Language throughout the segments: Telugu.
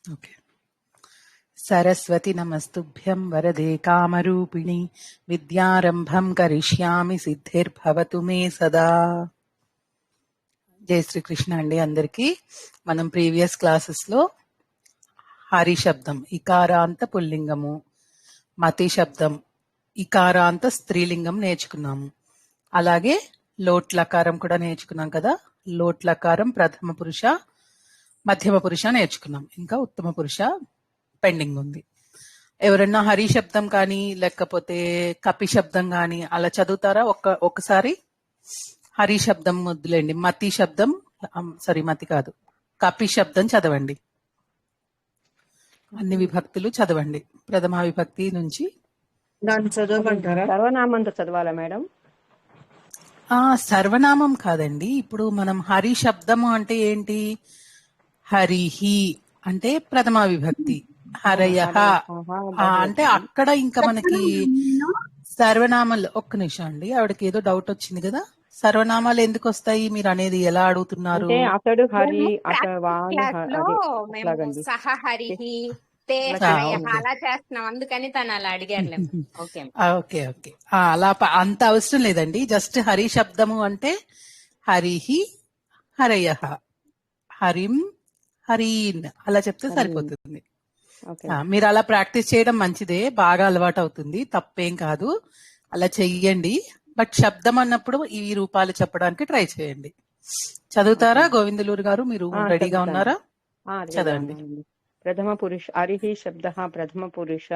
ఓకే. సరస్వతి నమస్తుభ్యం వరదే కామరూపిణి విద్యారంభం కరిష్యామి సిద్ధిర్భవతు మే సదా. జై శ్రీకృష్ణ అండి అందరికీ. మనం ప్రీవియస్ క్లాసెస్ లో హరి శబ్దం ఇకారాంత పుల్లింగము, మతి శబ్దం ఇకారాంత స్త్రీలింగం నేర్చుకున్నాము. అలాగే లోట్లకారం కూడా నేర్చుకున్నాం కదా. లోట్లకారం ప్రథమ పురుష, మధ్యమ పురుష నేర్చుకున్నాం. ఇంకా ఉత్తమ పురుష పెండింగ్ ఉంది. ఎవరన్నా హరి శబ్దం కానీ లేకపోతే కపి శబ్దం కానీ అలా చదువుతారా? ఒకసారి హరి శబ్దం వద్దులేండి, మతి శబ్దం, సారీ మతి కాదు, కపి శబ్దం చదవండి. అన్ని విభక్తులు చదవండి ప్రథమ విభక్తి నుంచి. దాన్ని చదవమంటారా? సర్వనామంతో చదవాలా మేడం? సర్వనామం కాదండి. ఇప్పుడు మనం హరి శబ్దము అంటే ఏంటి? హరిహి అంటే ప్రథమ విభక్తి, హరయః అంటే అక్కడ ఇంకా మనకి సర్వనామాలు. ఒక్క నిమిషం అండి, ఆవిడకి ఏదో డౌట్ వచ్చింది కదా. సర్వనామాలు ఎందుకు వస్తాయి మీరు అనేది ఎలా అడుగుతున్నారు? అతడు హరి, సహ హరిహి అలా చేస్తున్నాం, అందుకని తను అలా అడిగారు. ఓకే ఓకే, అలా అంత అవసరం లేదండి. జస్ట్ హరి శబ్దము అంటే హరిహి, హరయః, హరిం, హరీన్ అలా చెప్తే సరిపోతుంది. మీరు అలా ప్రాక్టీస్ చేయడం మంచిదే, బాగా అలవాటు అవుతుంది, తప్పేం కాదు. అలా చెయ్యండి. బట్ శబ్దం అన్నప్పుడు ఈ రూపాలు చెప్పడానికి ట్రై చేయండి. చదువుతారా గోవిందలూరు గారు? మీరు రెడీగా ఉన్నారా? చదవండి. ప్రథమ పురుష హరిహి శబ్ద ప్రథమ పురుష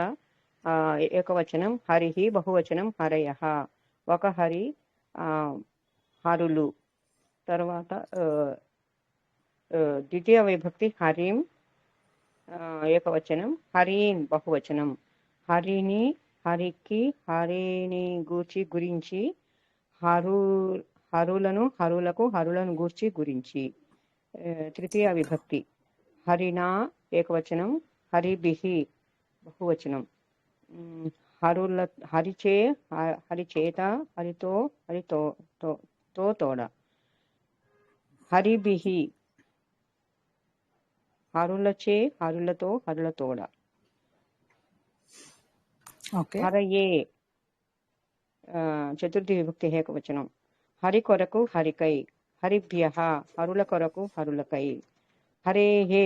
ఏకవచనం హరిహి, బహువచనం హరయః. ఒక హరి, హరులు. తర్వాత ద్వితీయ విభక్తి హరిం ఏకవచనం, హరీన్ బహువచనం. హరిని, హరికి, హరిని గూర్చి గురించి, హరులను, హరులకు, హరులను గూర్చి గురించి. తృతీయ విభక్తి హరినా ఏకవచనం, హరిభిహి బహువచనం. హరిచే, హరిచేత, హరితో, హరితో తోడ. హరిభిహి హరులచే, హరులతో, హరులతోడ. హరయే చతుర్థి విభక్తి ఏకవచనం, హరి కొరకు, హరికై, హరిభ్యః హరుల కొరకు, హరులకై. హరేహే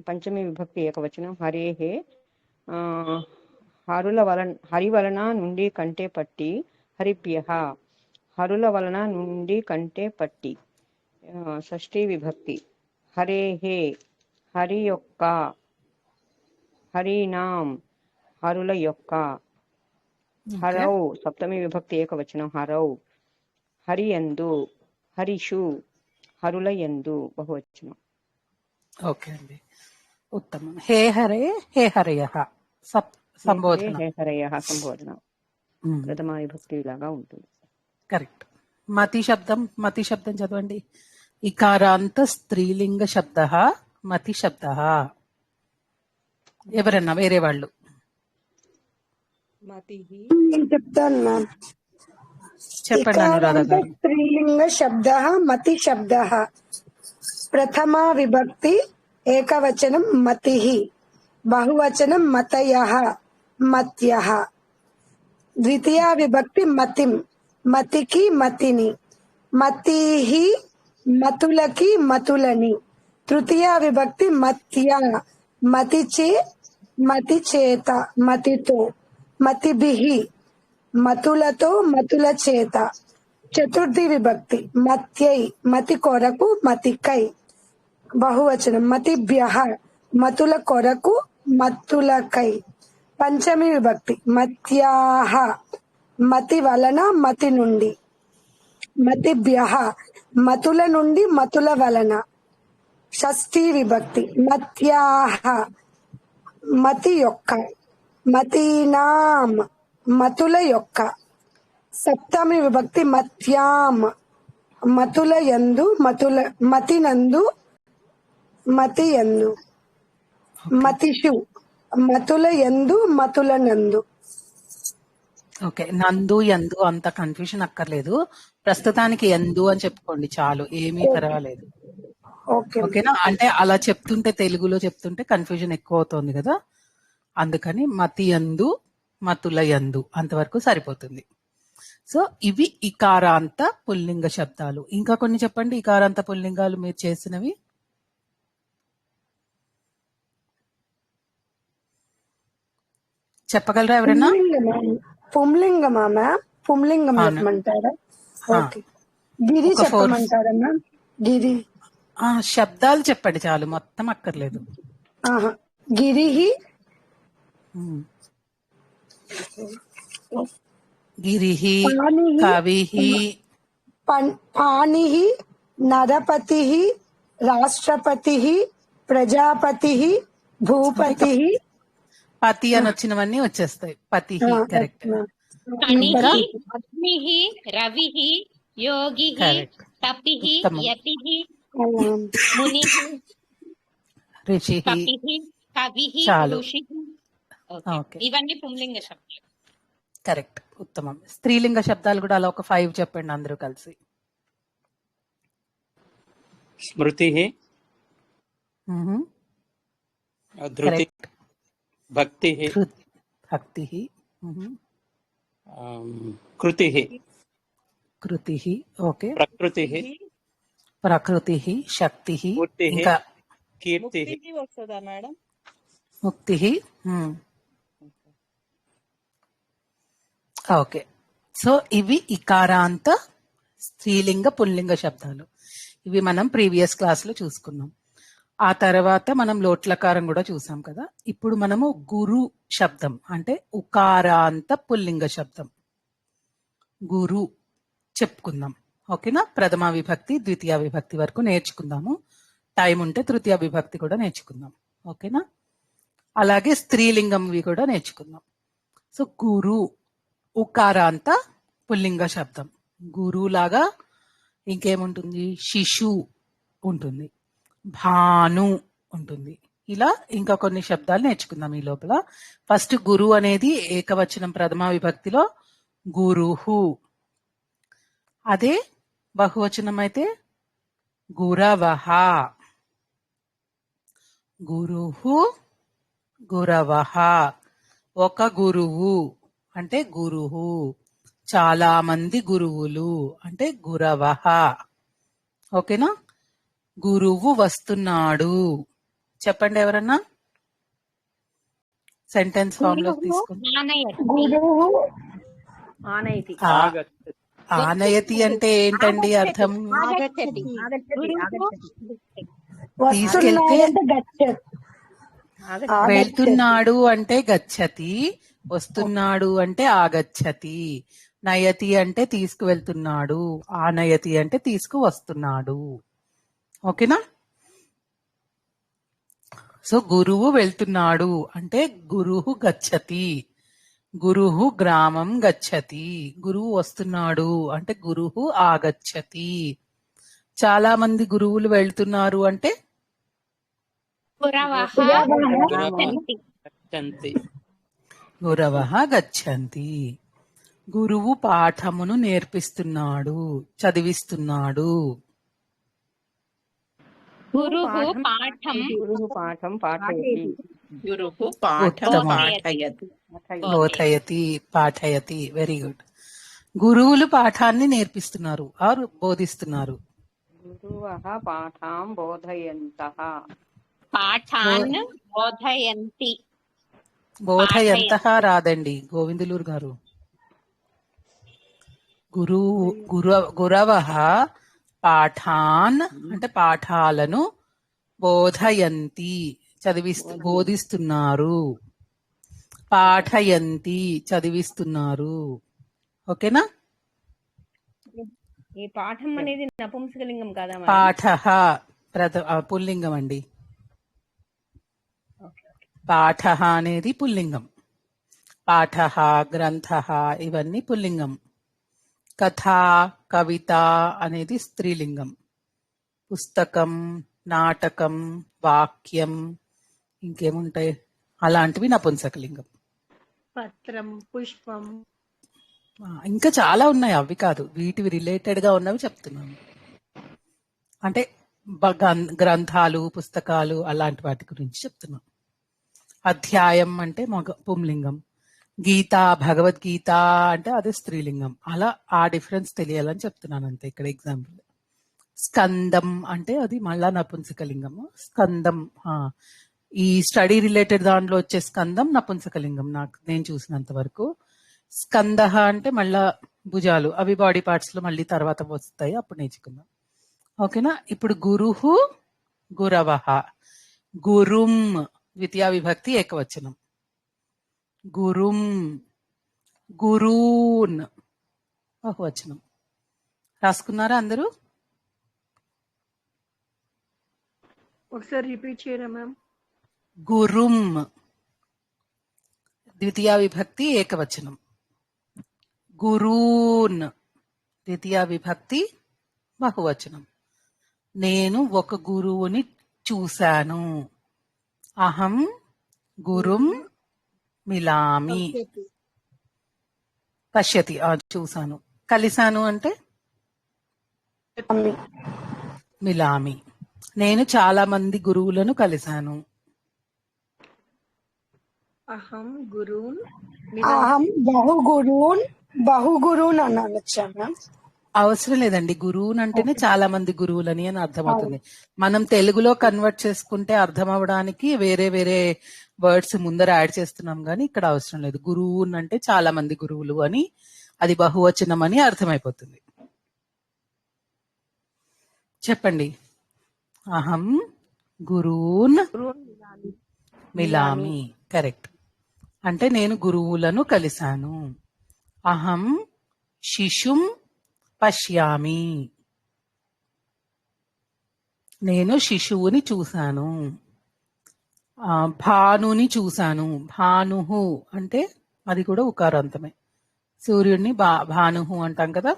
పంచమి విభక్తి ఏకవచనం, హరేహే హరి వలన నుండి కంటే పట్టి, హరిభ్యః హరుల వలన నుండి కంటే పట్టి. షష్ఠీ విభక్తి హరేహే హరి యొక్క, హరినాం హరుల యొక్క. హరౌ సప్తమి విభక్తి ఏకవచనం, హరౌ హరియందు, హరిషు హరుల యందు బహువచనం. ఓకే అండి, ఉత్తమం. హే హరే, హే హరయః సంబోధన, హే హరయః సంబోధన ప్రథమ విభక్తి లాగా ఉంటుంది. కరెక్ట్. మతి శబ్దం చదవండి. ఇకారాంత స్త్రీలింగ శబ్ద మతి శబ్ద. ఎవరన్నా వేరే వాళ్ళు? చెప్తాను మ్యామ్. చెప్పండి అనురాధ గారు. స్త్రీలింగ శబ్ద మతి శబ్ద. ప్రథమ విభక్తి ఏకవచనం మతిః, బహువచనం మతయః, మత్యః. ద్వితీయ విభక్తి మతిం, మతికి, మతిని. మతిః మతులకి, మతులని. తృతీయ విభక్తి మత్య, మతిచే, మతి చేత, మతితో. మతిభిః మతులతో, మతుల చేత. చతుర్థి విభక్తి మత్యై, మతి కొరకు, మతికై, బహువచనం. మతిభ్యః మతుల కొరకు, మతులకై. పంచమి విభక్తి మత్యాః మతి వలన, మతి నుండి. మతిభ్యః మతుల నుండి, మతుల వలన. షష్ఠీ విభక్తి మత్యాః మతి యొక్క, మతీనాం మతుల యొక్క. సప్తమి విభక్తి మత్యాం మతుల యందు, మతినందు, మతి యందు. మతిషు మతుల యందు, మతుల నందు. ఓకే, నందు యందు అంత కన్ఫ్యూజన్ అక్కర్లేదు. ప్రస్తుతానికి ఎందు అని చెప్పుకోండి చాలు, ఏమీ పర్వాలేదు. ఓకే ఓకేనా? అంటే అలా చెప్తుంటే తెలుగులో చెప్తుంటే కన్ఫ్యూజన్ ఎక్కువ అవుతోంది కదా, అందుకని మతి యందు మతుల యందు అంతవరకు సరిపోతుంది. సో ఇవి ఇకారాంత పుల్లింగ శబ్దాలు. ఇంకా కొన్ని చెప్పండి ఇకారాంత పుల్లింగాలు మీరు చేసినవి. చెప్పగలరా ఎవరైనా? పుంలింగమా మ్యామ్? పుంలింగం అవును. చెప్పమంటారా? ఆ, ఓకే. గిరి ఒక 4 చెప్పమంటారా మ్యామ్? గిరి. శబ్దాలు చెప్పండి చాలు, మొత్తం అక్కర్లేదు. ఆహా. గిరిహి, ఉమ్. గిరిహి, పాణిహి, కవిహి, పాణిహి, నరపతి, రాష్ట్రపతి, ప్రజాపతి, భూపతి. పతి అని వచ్చినవన్నీ వచ్చేస్తాయి. పతిహి కరెక్ట్. కణిః, ఇంకా అగ్నిః, రవిః, యోగిః, కరెక్ట్, తపిః, ఉత్తమం. యతిః, మునిః, ఋషి, కపిః, కవిః, చాలు. ఋషిః. ఓకే. ఓకే, ఇవన్నీ పుంలింగ శబ్దాలు. కరెక్ట్, ఉత్తమం. స్త్రీలింగ శబ్దాలు కూడా అలా ఒక 5 చెప్పండి అందరూ కలిసి. స్మృతి, ధృతి, కరెక్ట్. భక్తి, భక్తి, కృతి, కృతి, ఓకే, ప్రకృతి, ప్రకృతి, శక్తి, మూర్తి, ఇంకా కీర్తి. వస్తుందా మేడం? ముక్తి. ఓకే. సో ఇవి ఇకారాంత స్త్రీలింగ పుల్లింగ శబ్దాలు. ఇవి మనం ప్రీవియస్ క్లాస్ లో చూసుకున్నాం. ఆ తర్వాత మనం లోట్లకారం కూడా చూసాం కదా. ఇప్పుడు మనము గురు శబ్దం అంటే ఉకారాంత పుల్లింగ శబ్దం గురు చెప్పుకుందాం. ఓకేనా? ప్రథమ విభక్తి ద్వితీయ విభక్తి వరకు నేర్చుకుందాము. టైం ఉంటే తృతీయ విభక్తి కూడా నేర్చుకుందాం. ఓకేనా? అలాగే స్త్రీలింగంవి కూడా నేర్చుకుందాం. సో గురు ఉకారాంత పుల్లింగ శబ్దం. గురు లాగా ఇంకేముంటుంది? శిశు ఉంటుంది, భాను ఉంటుంది. ఇలా ఇంకా కొన్ని శబ్దాలు నేర్చుకుందాం ఈ లోపల. ఫస్ట్ గురు అనేది ఏకవచనం ప్రథమ విభక్తిలో గురుహు. అదే బహువచనం అయితే గురవః. గురుహు, గురవః. ఒక గురువు అంటే గురుహు. చాలా మంది గురువులు అంటే గురవః. ఓకేనా? గురువు వస్తున్నాడు. చెప్పండి ఎవరన్నా సెంటెన్స్ ఫామ్ లో తీసుకుని. గురువు ఆనయితి. ఆనయతి అంటే ఏంటండి అర్థం? ఆగచ్చతి. తీసుకెళ్తే వస్తున్నాడంటే గచ్చతి. వెళ్తున్నాడు అంటే గచ్చతి, వస్తున్నాడు అంటే ఆగచ్చతి, నయతి అంటే తీసుకువెళ్తున్నాడు, ఆనయతి అంటే తీసుకువస్తున్నాడు. ఓకేనా? సో గురువు వెళ్తున్నాడు అంటే గురువు గచ్చతి, గురువు గ్రామం గచ్చతి. గురువు వస్తున్నాడు అంటే గురువు ఆగచ్చతి. చాలా మంది గురువులు వెళ్తున్నారు అంటే గురవః గచ్చంతి. గురవః గచ్చంతి. గురువు పాఠమును నేర్పిస్తున్నాడు, చదివిస్తున్నాడు. గురుః పాఠం గురువు పాఠం పాఠయతి. గురుః పాఠం ఉత్తమం. పాఠయతి. బోధయతి, పాఠయతి. Very good. గురువులు పాఠాన్ని నేర్పిస్తున్నారు ఆరు బోధిస్తున్నారు. గురువః పాఠాం బోధయంతః. పాఠాన్ బోధయంతి. బోధయంతః రాదండి గోవిందులూరు గారు. గురవః పాఠాన్ అంటే పాఠాలను, బోధయంతి బోధిస్తున్నారు, పాఠయంతి చదివిస్తున్నారు. ఓకేనా? ఈ పాఠం అనేది నపుంసకలింగం కదా మేడం? పాఠః పుల్లింగం అండి. పాఠః అనేది పుల్లింగం. పాఠః, గ్రంథః ఇవన్నీ పుల్లింగం. కథ, కవిత అనేది స్త్రీలింగం. పుస్తకం, నాటకం, వాక్యం ఇంకేముంటాయి అలాంటివి నపుంసకలింగం. పత్రం, పుష్పం, ఇంకా చాలా ఉన్నాయి, అవి కాదు, వీటివి రిలేటెడ్ గా ఉన్నవి చెప్తున్నాను. అంటే గ్రంథాలు, పుస్తకాలు అలాంటి వాటి గురించి చెప్తున్నాం. అధ్యాయం అంటే పుంలింగం, గీత, భగవద్గీత అంటే అది స్త్రీలింగం. అలా ఆ డిఫరెన్స్ తెలియాలని చెప్తున్నాను అంతే ఇక్కడ ఎగ్జాంపుల్. స్కందం అంటే అది మళ్ళా నపుంసకలింగము. స్కందం ఈ స్టడీ రిలేటెడ్ దాంట్లో వచ్చే స్కందం నపుంసకలింగం నేను చూసినంత వరకు. స్కంద అంటే మళ్ళా భుజాలు, అవి బాడీ పార్ట్స్ లో మళ్ళీ తర్వాత వస్తాయి, అప్పుడు నేర్చుకుందాం. ఓకేనా. ఇప్పుడు గురుహు, గురవః. గురుం ద్వితీయ విభక్తి ఏకవచనం. గురుం, గురూన్ బహువచనం. రాసుకున్నారా అందరూ? ఒకసారి రిపీట్ చేయరా మ్యామ్? గురుం ద్వితీయ విభక్తి ఏకవచనం. గురూన్ ద్వితీయ విభక్తి బహువచనం. నేను ఒక గురువుని చూశాను. అహం గురుం మిలామి. పశ్యతి చూశాను. కలిశాను అంటే మిలామి. నేను చాలా మంది గురువులను కలిశాను. అహం గురూన్ అహం బహుగురూన్ అన్నాను వచ్చా మ్యామ్. అవసరం లేదండి, గురువుని అంటేనే చాలా మంది గురువులని అని అర్థమవుతుంది. మనం తెలుగులో కన్వర్ట్ చేసుకుంటే అర్థం అవడానికి వేరే వేరే వర్డ్స్ ముందర యాడ్ చేస్తున్నాం, కానీ ఇక్కడ అవసరం లేదు. గురువుని అంటే చాలా మంది గురువులు అని, అది బహువచనం అని అర్థమైపోతుంది. చెప్పండి. అహం గురూన్ మిలామి. కరెక్ట్. అంటే నేను గురువులను కలిశాను. అహం శిశుం పశ్యామి. నేను శిశువుని చూశాను. భానుని చూశాను. భానుహు అంటే అది కూడా ఉకారాంతమే. సూర్యుడిని భానుహు అంటాం కదా.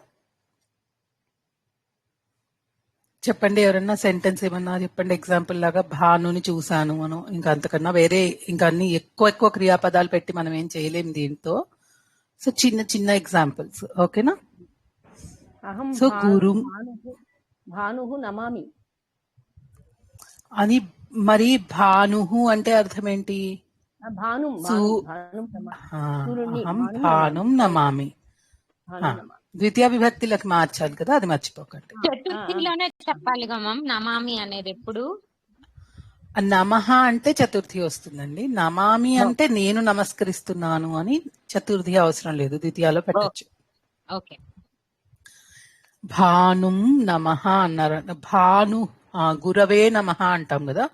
చెప్పండి, ఎవరన్నా సెంటెన్స్ ఏమన్నా చెప్పండి ఎగ్జాంపుల్ లాగా. భానుని చూశాను అను. ఇంకా అంతకన్నా వేరే ఇంకా అన్ని ఎక్కువ క్రియాపదాలు పెట్టి మనం ఏం చేయలేం దీంతో. సో చిన్న చిన్న ఎగ్జాంపుల్స్. ఓకేనా. అహం సో గురు భానుహు నమామి అని. మరి భానుహు అంటే అర్థం ఏంటి? భానుం అహం భానుం నమామి. ద్వితీయ విభక్తిలోకి మార్చాలి కదా, అది మర్చిపోకండి. చతుర్థిలోనే చెప్పాలి కదా నమామి అనేది. ఎప్పుడు నమః అంటే చతుర్థి వస్తుందండి. నమామి అంటే నేను నమస్కరిస్తున్నాను అని. చతుర్థి అవసరం లేదు, ద్వితీయలో పెట్టచ్చు. ఓకే. భానుం నమః అన్నారు. భాను గురవే నమః అంటాం కదా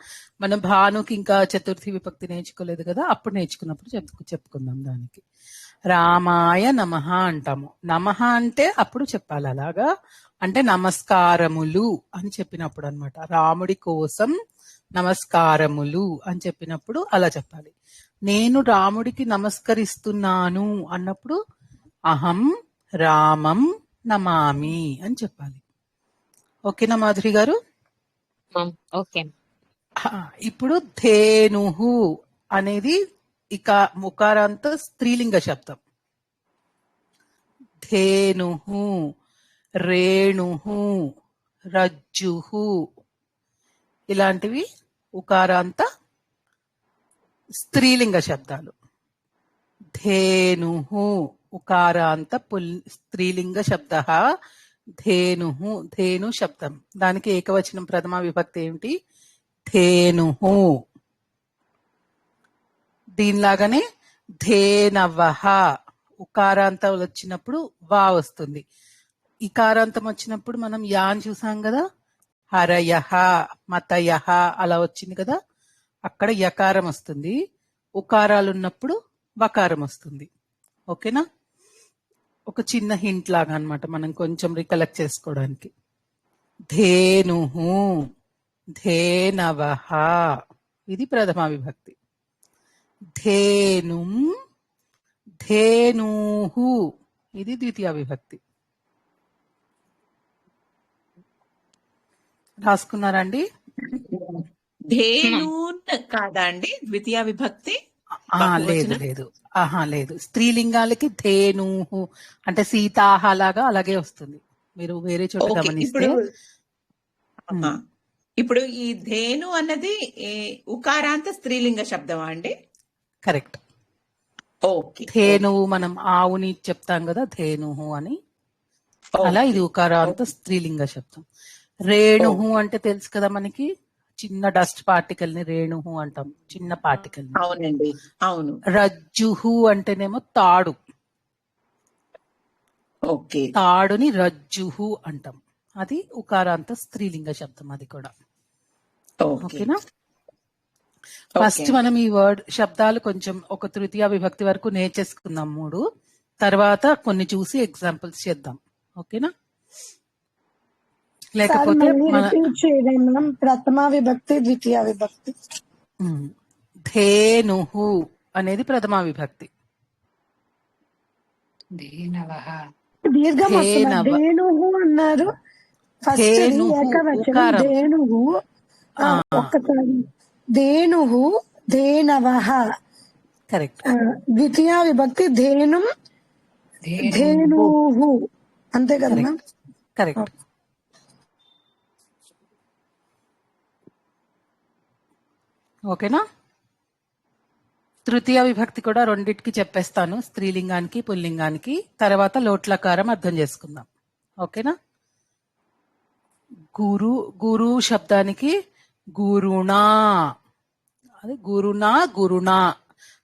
మనం. భానుకి ఇంకా చతుర్థి విభక్తి నేర్చుకోలేదు కదా, అప్పుడు నేర్చుకున్నప్పుడు చెప్పుకుందాం దానికి. రామాయ నమః అంటాము. నమః అంటే అప్పుడు చెప్పాలి అలాగా, అంటే నమస్కారములు అని చెప్పినప్పుడు అన్నమాట. రాముడి కోసం నమస్కారములు అని చెప్పినప్పుడు అలా చెప్పాలి. నేను రాముడికి నమస్కరిస్తున్నాను అన్నప్పుడు అహం రామం నమామి అని చెప్పాలి. ఓకేనా మాధురి గారు? ఓకే. ఇప్పుడు ధేనుహు అనేది ఇక ముకారాంత స్త్రీలింగ శబ్దం. ధేనుహు, రేణుహు, రజ్జుహు ఇలాంటివి ఉకారాంత స్త్రీలింగ శబ్దాలు. ధేనుహు ఉకారాంత స్త్రీలింగ శబ్ద. ధేనుహు ధేను శబ్దం, దానికి ఏకవచనం ప్రథమ విభక్తి ఏమిటి? ధేనుహు. దీనిలాగానే ధేనవః ఉకారాంతం వచ్చినప్పుడు వా వస్తుంది. ఇకారాంతం వచ్చినప్పుడు మనం యా అని చూసాం కదా. హరయః మతయః అలా వచ్చింది కదా, అక్కడ యకారం వస్తుంది. ఉకారాలు ఉన్నప్పుడు వకారం వస్తుంది. ఓకేనా. ఒక చిన్న హింట్ లాగా అన్నమాట, మనం కొంచెం రికలెక్ట్ చేసుకోవడానికి. ధేనుహు, ధేనవః ఇది ప్రథమ విభక్తి. ధేనుం, ధేనూహు ఇది ద్వితీయ విభక్తి. రాసుకున్నారండి? ధేనూన్ కాదా అండి ద్వితీయ విభక్తి? లేదు లేదు, లేదు. స్త్రీలింగాలకి ధేనూహు అంటే సీతాహ లాగా అలాగే వస్తుంది. మీరు వేరే చోట గమనిస్తే ఇప్పుడు ఈ ధేను అన్నది ఉకారాంత స్త్రీలింగ శబ్దమా అండి? కరెక్ట్. ఓకే. ధేనువు మనం ఆవుని చెప్తాం కదా ధేనుహు అని, అలా ఇది ఉకారాంత స్త్రీలింగ శబ్దం. రేణుహు అంటే తెలుసు కదా మనకి, చిన్న డస్ట్ పార్టికల్ ని రేణుహు అంటాం, చిన్న పార్టికల్ ని. అవునండి, అవును. రజ్జుహు అంటేనేమో తాడు, ఓకే. తాడుని రజ్జుహు అంటాం, అది ఉకారాంత స్త్రీలింగ శబ్దం అది కూడా. ఓకే. ఓకేనా? ఫస్ట్ మనం ఈ వర్డ్ శబ్దాలు కొంచెం ఒక తృతీయ విభక్తి వరకు నేర్చేసుకుందాం 3, తర్వాత కొన్ని చూసి ఎగ్జాంపుల్స్ చేద్దాం. ఓకేనా? లేకపోతే మనం ప్రథమ విభక్తి ద్వితీయ విభక్తి. ధేనుహు అనేది ప్రథమ విభక్తి. దీర్ఘం వస్తుంది. ధేనుహు అన్నారు ఫస్ట్, ఏకవచనం ధేనుహు. ఒక్కసారి ధేనుహు ధేనవః. కరెక్ట్. ద్వితీయ విభక్తి ధేనుం ధేనుహు, అంతే కదా? కరెక్ట్. ఓకేనా? తృతీయ విభక్తి కూడా రెండిటికి చెప్పేస్తాను, స్త్రీలింగానికి పుల్లింగానికి, తర్వాత లోట్లకారం అర్థం చేసుకుందాం. ఓకేనా? గురు, గురు శబ్దానికి గురుణా, అది గురునా గురుణా,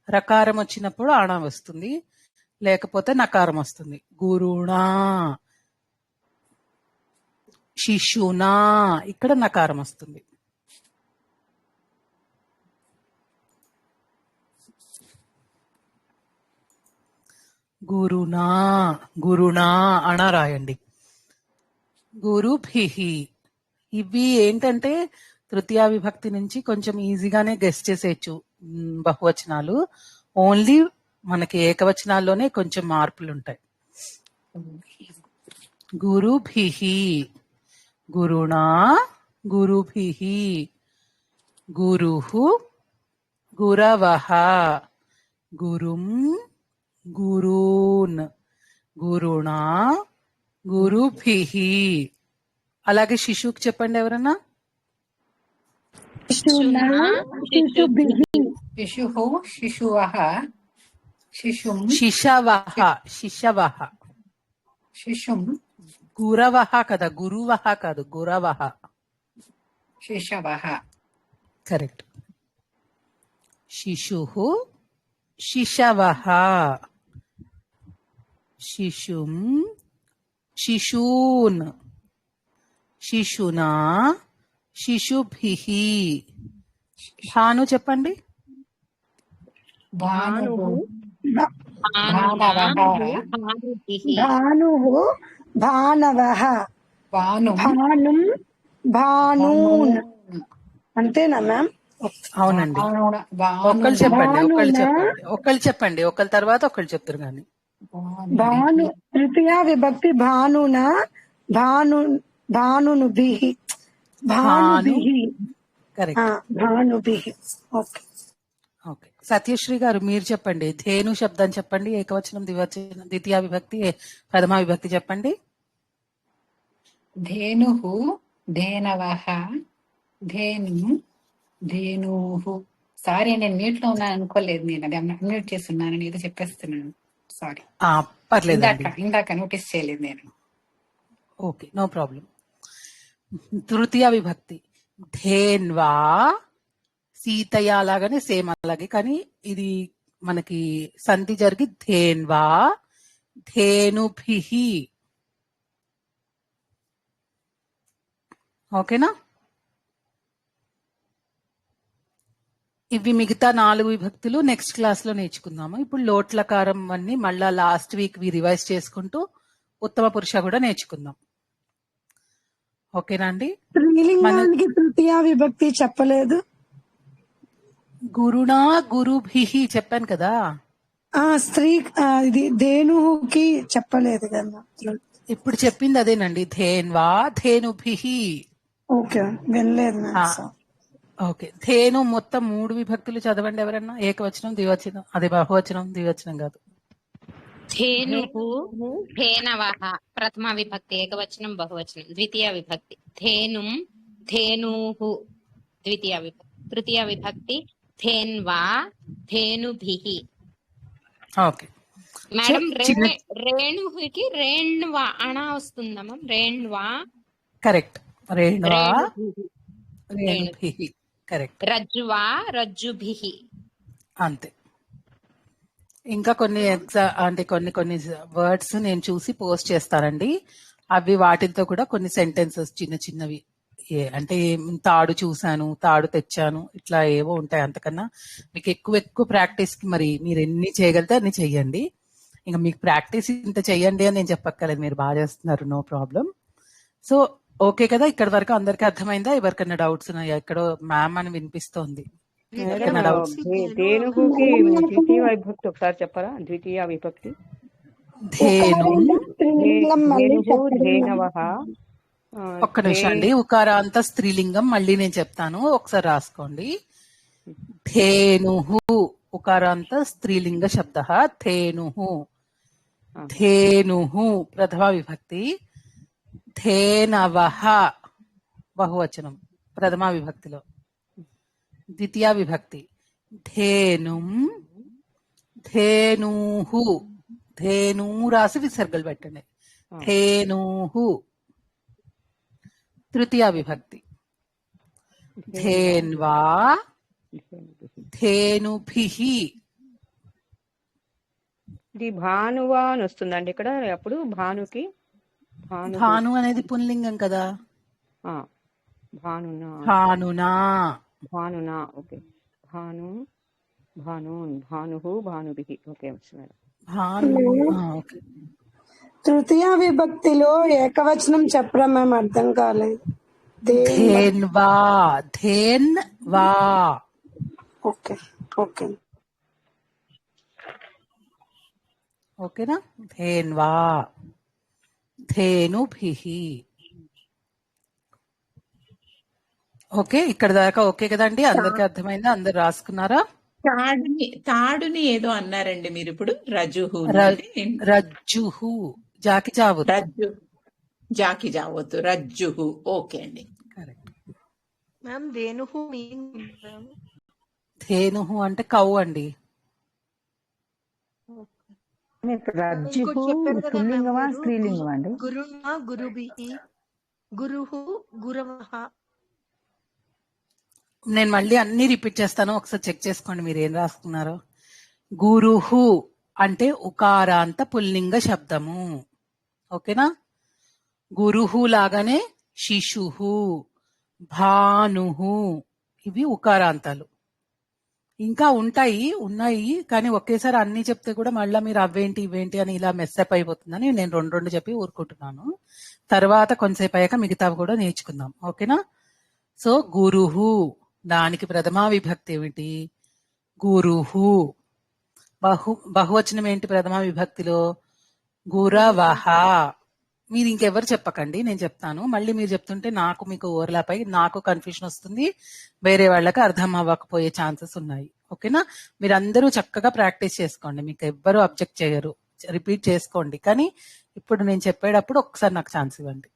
రకారం వచ్చినప్పుడు ఆణ వస్తుంది, లేకపోతే నకారం వస్తుంది. గురుణా. శిశునా, ఇక్కడ నకారం వస్తుంది. గురునా, గురునా అణ రాయండి. గురుభిహి, ఇవి ఏంటంటే తృతీయ విభక్తి నుంచి కొంచెం ఈజీగానే గెస్ చేసేయచ్చు బహువచనాలు. ఓన్లీ మనకి ఏకవచనాల్లోనే కొంచెం మార్పులు ఉంటాయి. గురుభిహి, గురుణా గురుభిహి, గురుహు గురవః, గురుం గురూన్, గురుణా గురుభిహి. అలాగే శిశువుకి చెప్పండి ఎవరన్నా. శిశుః శిశువః, శిశుం శిశవః, శిశవః. శిశుం గురవః కదా, గురువః కాదు, గురవః. శిశవః. కరెక్ట్. శిశుః శిశవః, శిశుం శిశూన్, శిశునా శిశుభిహి. భాను చెప్పండి. భానుః భానుః భానవః, భానుం భానుం భానూన్, అంతేనా మ్యామ్? అవునండి. ఒకళ్ళు చెప్పండి, ఒకళ్ళు చెప్పండి, ఒకళ్ళ తర్వాత ఒకళ్ళు చెప్తారు కానీ. భాను తృతీయ విభక్తి భానున భాను భానునుభిః, భానుభిః. కరెక్ట్. భానుభిః. ఓకే. ఓకే. సత్యశ్రీ గారు మీరు చెప్పండి. ధేను శబ్దం చెప్పండి, ఏకవచనం ద్వివచనం ద్వితీయ విభక్తి ప్రథమ విభక్తి చెప్పండి. ధేనుః ధేనవః, ధేనుం ధేనూః. సారీ, నేను మ్యూట్ లో ఉన్నాను అనుకోలేదు, నేను అది మ్యూట్ చేస్తున్నాను, ఏదో చెప్పేస్తున్నాను. సారీ, పర్లేదండి, ఇందాక నోటీస్ చేయలేదు నేను. Okay, no problem. తృతీయ విభక్తి ధేన్వా, సీతయ్య లాగానే సేమ్ అలాగే, కానీ ఇది మనకి సంధి జరిగి ధేన్వా ధేనుభిహి. ఓకేనా? ఇవి మిగతా 4 విభక్తులు నెక్స్ట్ క్లాస్ లో నేర్చుకుందాము. ఇప్పుడు లోట్లకారం అన్ని మళ్ళా లాస్ట్ వీక్ రివైజ్ చేసుకుంటూ ఉత్తమ పురుష కూడా నేర్చుకుందాం. ఓకేనా అండి? స్త్రీలింగానికి తృతీయ విభక్తి చెప్పలేదు. గురుణా గురుభిహి చెప్పాను కదా. స్త్రీ ఇది ధేనుకి చెప్పలేదు కదా. ఇప్పుడు చెప్పింది అదేనండి, ధేన్వా ధేనుభిహి. ఓకే, వినలేదు. ఓకే. ధేను మొత్తం 3 విభక్తులు చదవండి ఎవరన్నా. ఏకవచనం ద్వివచనం, అదే బహువచనం ద్వివచనం కాదు. ధేనుః ధేనవః ప్రథమ విభక్తి, ఏకవచనం బహువచనం ద్వితీయ విభక్తి. ధేనుం ధేనూః తృతీయ విభక్తి ధేన్వా ధేనుభిః. ఓకే. సో మేడం చిన్న రేణుకి రేణ్వా అణ వస్తుందా మ్యామ్? రేణ్వా కరెక్ట్. రేణువా రేణుభిః రేణుభిః కరెక్ట్. రజ్జువా రజ్జుభిః. అంతే. ఇంకా కొన్ని అంటే కొన్ని వర్డ్స్ నేను చూసి పోస్ట్ చేస్తానండి. అవి వాటితో కూడా కొన్ని సెంటెన్సెస్ చిన్న చిన్నవి అంటే తాడు చూశాను, తాడు తెచ్చాను, ఇట్లా ఏవో ఉంటాయి. అంతకన్నా మీకు ఎక్కువ ప్రాక్టీస్ కి మరి మీరు ఎన్ని చేయగలితే అన్ని చెయ్యండి. ఇంకా మీకు ప్రాక్టీస్ ఇంత చెయ్యండి అని నేను చెప్పక్కర్లేదు, మీరు బాగా చేస్తున్నారు, నో ప్రాబ్లం. సో ఓకే కదా, ఇక్కడ వరకు అందరికీ అర్థమైందా? ఎవరికైనా డౌట్స్ ఉన్నాయా? ఇక్కడ మ్యామ్ అని వినిపిస్తోంది. మేడం ఎవరికైనా డౌట్స్? ధేనువుకి ద్వితీయ విభక్తి ఒకసారి చెప్పరా? ద్వితీయ విభక్తి ధేను. స్త్రీలింగం మళ్ళీ ధేనువు చెప్పండి. ధేనవః ఒక్క నిమిషం అండి, ఉకారాంత స్త్రీలింగం మళ్ళీ నేను చెప్తాను, ఒకసారి రాసుకోండి. ధేనుహు ఉకారాంత స్త్రీలింగ శబ్ద. ధేనుహు ధేనుహు ప్రథమా విభక్తి. ధేనవః బహువచనం ప్రథమా విభక్తిలో. ద్వితీయ విభక్తి ధేనుం ధేనూహు. ధేను రాసి విసర్గలు పెట్టండి. ధేనూహు. తృతీయ విభక్తి ధేన్వా ధేనుభిః. ఇది భానువా అని వస్తుందండి ఇక్కడ. అప్పుడు భానుకి భాను అనేది పుంలింగం కదా. భానునా భానునా. భానునా ఓకే. భానుః భానుభిః. Okay madam. భాను. ఓకే. తృతీయ విభక్తిలో ఏకవచనం చెప్పడం మేము అర్థం కాలేదు. ధేన్వా ధేన్వా. ఓకే ఓకే ఓకేనా? ధేన్వా ధేనుభిః. ఓకే, ఇక్కడ దాకా ఓకే కదండి? అందరికి అర్థమైందా? అందరు రాసుకున్నారా? తాడుని ఏదో అన్నారండి మీరు ఇప్పుడు. రజుహు రజ్జుహు. జాకి జావద్దు. రజ్జు జాకి జావద్దు. రజ్జుహు. ఓకే అండి. కరెక్ట్. మ్యామ్ ధేనుః మీన్ మ్యామ్ ధేనుహు అంటే కౌ అండి. రజ్జుహు ఇంకోటి చెప్పారు కదా మ్యామ్ పుల్లింగమా మీరు, స్త్రీలింగమా అండి? గురుణా గురుభిః గురుః గురవః. నేను మళ్ళీ అన్ని రిపీట్ చేస్తాను, ఒకసారి చెక్ చేసుకోండి మీరు ఏం రాసుకున్నారో. గురుహు అంటే ఉకారాంత పుల్లింగ శబ్దము. ఓకేనా? గురుహు లాగానే శిశుహు, భానుహు ఇవి ఉకారాంతాలు. ఇంకా ఉన్నాయి కానీ ఒకేసారి అన్ని చెప్తే కూడా మళ్ళీ మీరు అవేంటి ఇవేంటి అని ఇలా మెస్సప్ అయిపోతుందని నేను రెండు చెప్పి ఊరుకుంటున్నాను. తర్వాత కొంతసేపు అయ్యాక మిగతావి కూడా నేర్చుకుందాం. ఓకేనా? సో గురుహు, దానికి ప్రథమా విభక్తి ఏమిటి? గురుహు. బహువచనం ఏంటి ప్రథమా విభక్తిలో? గురవః. మీరు ఇంకెవరు చెప్పకండి, నేను చెప్తాను. మళ్ళీ మీరు చెప్తుంటే మీకు ఓవర్లాప్ అయ్యి నాకు కన్ఫ్యూజన్ వస్తుంది, వేరే వాళ్ళకి అర్థం అవ్వకపోయే ఛాన్సెస్ ఉన్నాయి. ఓకేనా? మీరు అందరూ చక్కగా ప్రాక్టీస్ చేసుకోండి, మీకు ఎవ్వరు అబ్జెక్ట్ చేయరు, రిపీట్ చేసుకోండి. కానీ ఇప్పుడు నేను చెప్పేటప్పుడు ఒకసారి నాకు ఛాన్స్ ఇవ్వండి.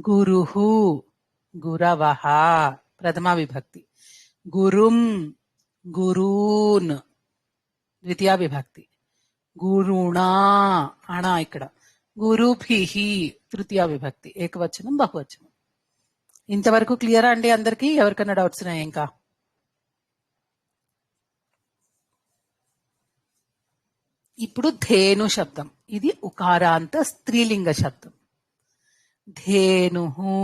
గురుహు గురవః ప్రథమా విభక్తి. గురుం గురూన్ ద్వితీయ విభక్తి. గురుణా అణ ఇక్కడ. గురుభిః తృతీయ విభక్తి. ఏకవచనం బహువచనం. ఇంతవరకు క్లియరా అండి అందరికి? ఎవరికైనా డౌట్స్ ఉన్నాయా? ఇంకా ఇప్పుడు ధేను శబ్దం, ఇది ఉకారాంత స్త్రీలింగ శబ్దం. ధేనుహు,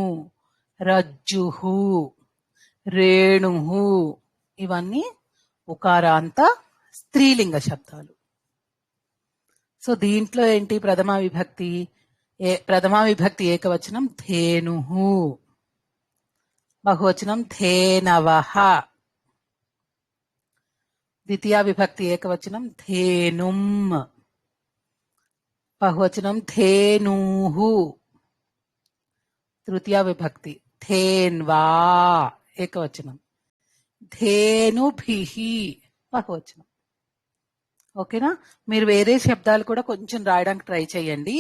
రజ్జుహు, రేణుహు ఇవన్నీ ఉకారాంత స్త్రీలింగ శబ్దాలు. సో దీంట్లో ఏంటి? ప్రథమా విభక్తి ఏకవచనం ధేనుహు, బహువచనం ధేనవః. ద్వితీయ విభక్తి ఏకవచనం ధేనుం, బహువచనం ధేనూహు. తృతీయ విభక్తి ధేన్వా ఏకవచనం. ధేనుభిః బహువచనం. ఓకేనా? మీరు వేరే శబ్దాలు కూడా కొంచెం రాయడానికి ట్రై చేయండి.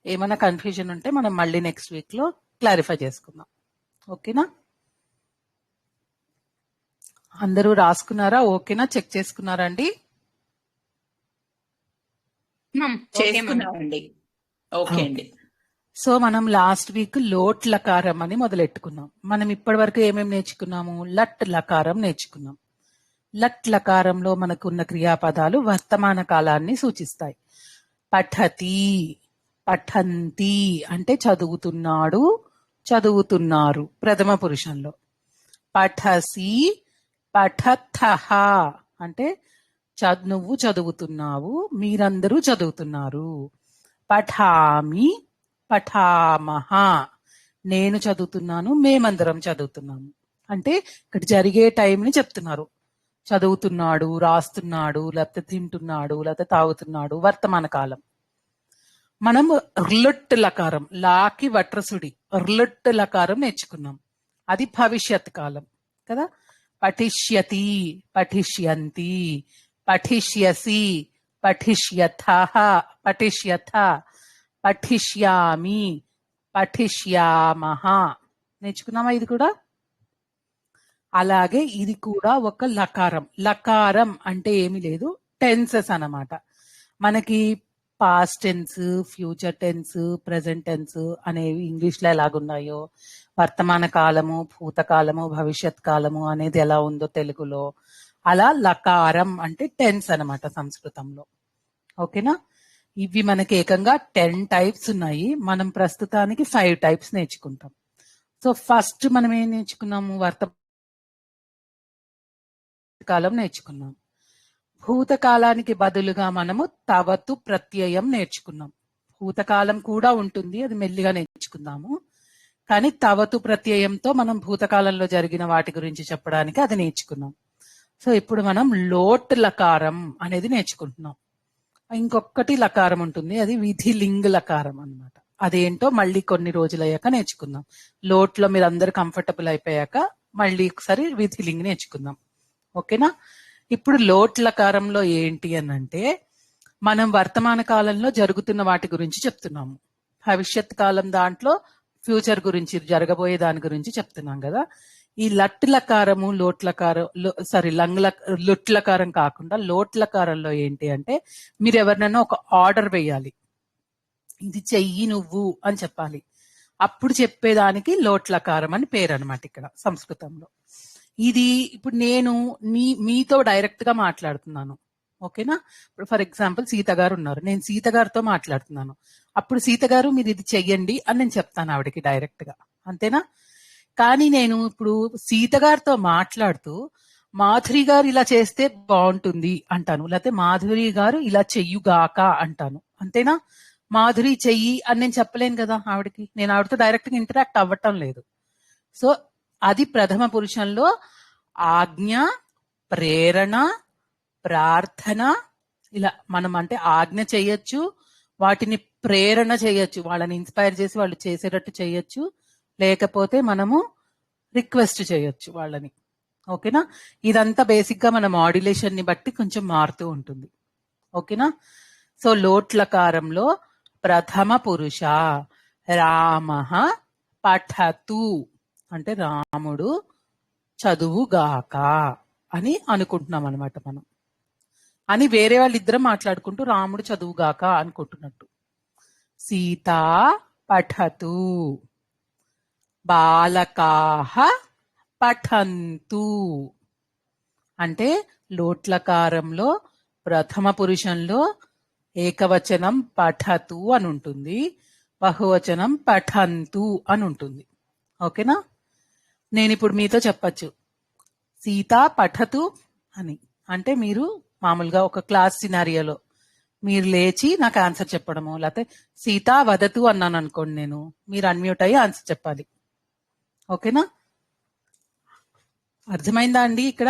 ఏమైనా కన్ఫ్యూజన్ ఉంటే మనం మళ్ళీ నెక్స్ట్ వీక్ లో క్లారిఫై చేసుకుందాం. ఓకేనా? అందరూ రాసుకున్నారా? ఓకేనా? చెక్ చేసుకున్నారా అండి? Ma'am okay ma'am. చేసుకున్నామండి. ఓకే అండి. సో మనం లాస్ట్ వీక్ లోట్ లకారం అని మొదలెట్టుకున్నాం. మనం ఇప్పటి వరకు ఏమేమి నేర్చుకున్నాము? లట్ లకారం నేర్చుకున్నాం. లట్ లకారంలో మనకున్న క్రియాపదాలు వర్తమాన కాలాన్ని సూచిస్తాయి. పఠతి, పఠంతి అంటే చదువుతున్నాడు, చదువుతున్నారు ప్రథమ పురుషంలో. పఠసి, పఠతః అంటే నువ్వు చదువుతున్నావు, మీరందరూ చదువుతున్నారు. పఠామి, పఠామహ నేను చదువుతున్నాను, మేమందరం చదువుతున్నాము. అంటే ఇక్కడ జరిగే టైంని చెప్తున్నారు. చదువుతున్నాడు, రాస్తున్నాడు, లేకపోతే తింటున్నాడు, లేకపోతే తాగుతున్నాడు, వర్తమాన కాలం. మనం ర్లుట్ లకారం, లాకి వట్రసుడి ర్లుట్ లకారం నేర్చుకున్నాం. అది భవిష్యత్ కాలం కదా. పఠిష్యతి, పఠిష్యంతి, పఠిష్యసి, పఠిష్యథః, పఠిష్యథ, పఠిష్యామి, పఠిష్యామః నేర్చుకున్నామా? ఇది కూడా అలాగే ఇది కూడా ఒక లకారం. లకారం అంటే ఏమి లేదు, టెన్సెస్ అన్నమాట. మనకి past tense, future tense, present tense అనేవి ఇంగ్లీష్ లో ఎలాగున్నాయో, వర్తమాన కాలము, భూతకాలము, భవిష్యత్ కాలము అనేది ఎలా ఉందో తెలుగులో, అలా లకారం అంటే టెన్స్ అన్నమాట సంస్కృతంలో. ఓకేనా? ఇవి మనకి ఏకంగా 10 టైప్స్ ఉన్నాయి. మనం ప్రస్తుతానికి 5 టైప్స్ నేర్చుకుంటాం. సో ఫస్ట్ మనం ఏం నేర్చుకున్నాము? కాలం నేర్చుకున్నాం. భూతకాలానికి బదులుగా మనము తవతు ప్రత్యయం నేర్చుకున్నాం. భూతకాలం కూడా ఉంటుంది, అది మెల్లిగా నేర్చుకుందాము. కానీ తవతు ప్రత్యయంతో మనం భూతకాలంలో జరిగిన వాటి గురించి చెప్పడానికి అది నేర్చుకున్నాం. సో ఇప్పుడు మనం లోట్ లకారం అనేది నేర్చుకుంటున్నాం. ఇంకొకటి లకారం ఉంటుంది, అది విధిలింగ లకారం అన్నమాట. అదేంటో మళ్ళీ కొన్ని రోజులు అయ్యాక నేర్చుకుందాం. లోట్లో మీరు అందరు కంఫర్టబుల్ అయిపోయాక మళ్ళీ ఒకసారి విధిలింగ్ నేర్చుకుందాం. ఓకేనా? ఇప్పుడు లోట్ లకారంలో ఏంటి అని అంటే, మనం వర్తమాన కాలంలో జరుగుతున్న వాటి గురించి చెప్తున్నాము. భవిష్యత్ కాలం దాంట్లో ఫ్యూచర్ గురించి, జరగబోయే దాని గురించి చెప్తున్నాం కదా. ఈ లట్ లకారము, లోట్ లకారం, లుట్ లకారం కాకుండా లోట్ లకారంలో ఏంటి అంటే, మీరు ఎవరినైనా ఒక ఆర్డర్ వేయాలి, ఇది చెయ్యి నువ్వు అని చెప్పాలి. అప్పుడు చెప్పేదానికి లోట్ లకారం అని పేరు అనమాట ఇక్కడ సంస్కృతంలో. ఇది ఇప్పుడు నేను మీతో డైరెక్ట్ గా మాట్లాడుతున్నాను. ఓకేనా? ఇప్పుడు ఫర్ ఎగ్జాంపుల్ సీత గారు ఉన్నారు, నేను సీత గారితో మాట్లాడుతున్నాను. అప్పుడు సీత గారు మీరు ఇది చెయ్యండి అని నేను చెప్తాను ఆవిడకి డైరెక్ట్ గా, అంతేనా? కానీ నేను ఇప్పుడు సీత గారితో మాట్లాడుతూ మాధురి గారు ఇలా చేస్తే బాగుంటుంది అంటాను, లేకపోతే మాధురి గారు ఇలా చెయ్యుగాక అంటాను, అంతేనా? మాధురి చెయ్యి అని నేను చెప్పలేను కదా ఆవిడకి, నేను ఆవిడతో డైరెక్ట్ గా ఇంటరాక్ట్ అవ్వటం లేదు. సో అది ప్రథమ పురుషంలో ఆజ్ఞ, ప్రేరణ, ప్రార్థన, ఇలా మనం అంటే ఆజ్ఞ చేయొచ్చు, వాటిని ప్రేరణ చేయొచ్చు, వాళ్ళని ఇన్స్పైర్ చేసి వాళ్ళు చేసేటట్టు చేయొచ్చు, లేకపోతే మనము రిక్వెస్ట్ చేయొచ్చు వాళ్ళని. ఓకేనా? ఇదంతా బేసిక్ గా మన మాడ్యులేషన్ ని బట్టి కొంచెం మారుతూ ఉంటుంది. ఓకేనా? సో లోట్ లకారంలో ప్రథమ పురుష రామః పఠతు అంటే రాముడు చదువుగాక అని అనుకుంటున్నాం అనమాట మనం. అని వేరే వాళ్ళిద్దరం మాట్లాడుకుంటూ రాముడు చదువుగాక అనుకుంటున్నట్టు. సీత పఠతు, బాలకాః పఠంతు అంటే లోట్లకారంలో ప్రథమ పురుషంలో ఏకవచనం పఠతు అని ఉంటుంది, బహువచనం పఠంతు అని ఉంటుంది. ఓకేనా? నేను ఇప్పుడు మీతో చెప్పచ్చు సీత పఠతు అని అంటే, మీరు మామూలుగా ఒక క్లాస్ సినారియోలో మీరు లేచి నాకు ఆన్సర్ చెప్పడము, లేకపోతే సీత వదతు అన్నాను అనుకోండి, నేను మీరు అన్మ్యూట్ అయ్యి ఆన్సర్ చెప్పాలి. ఓకేనా? అర్థమైందా అండి? ఇక్కడ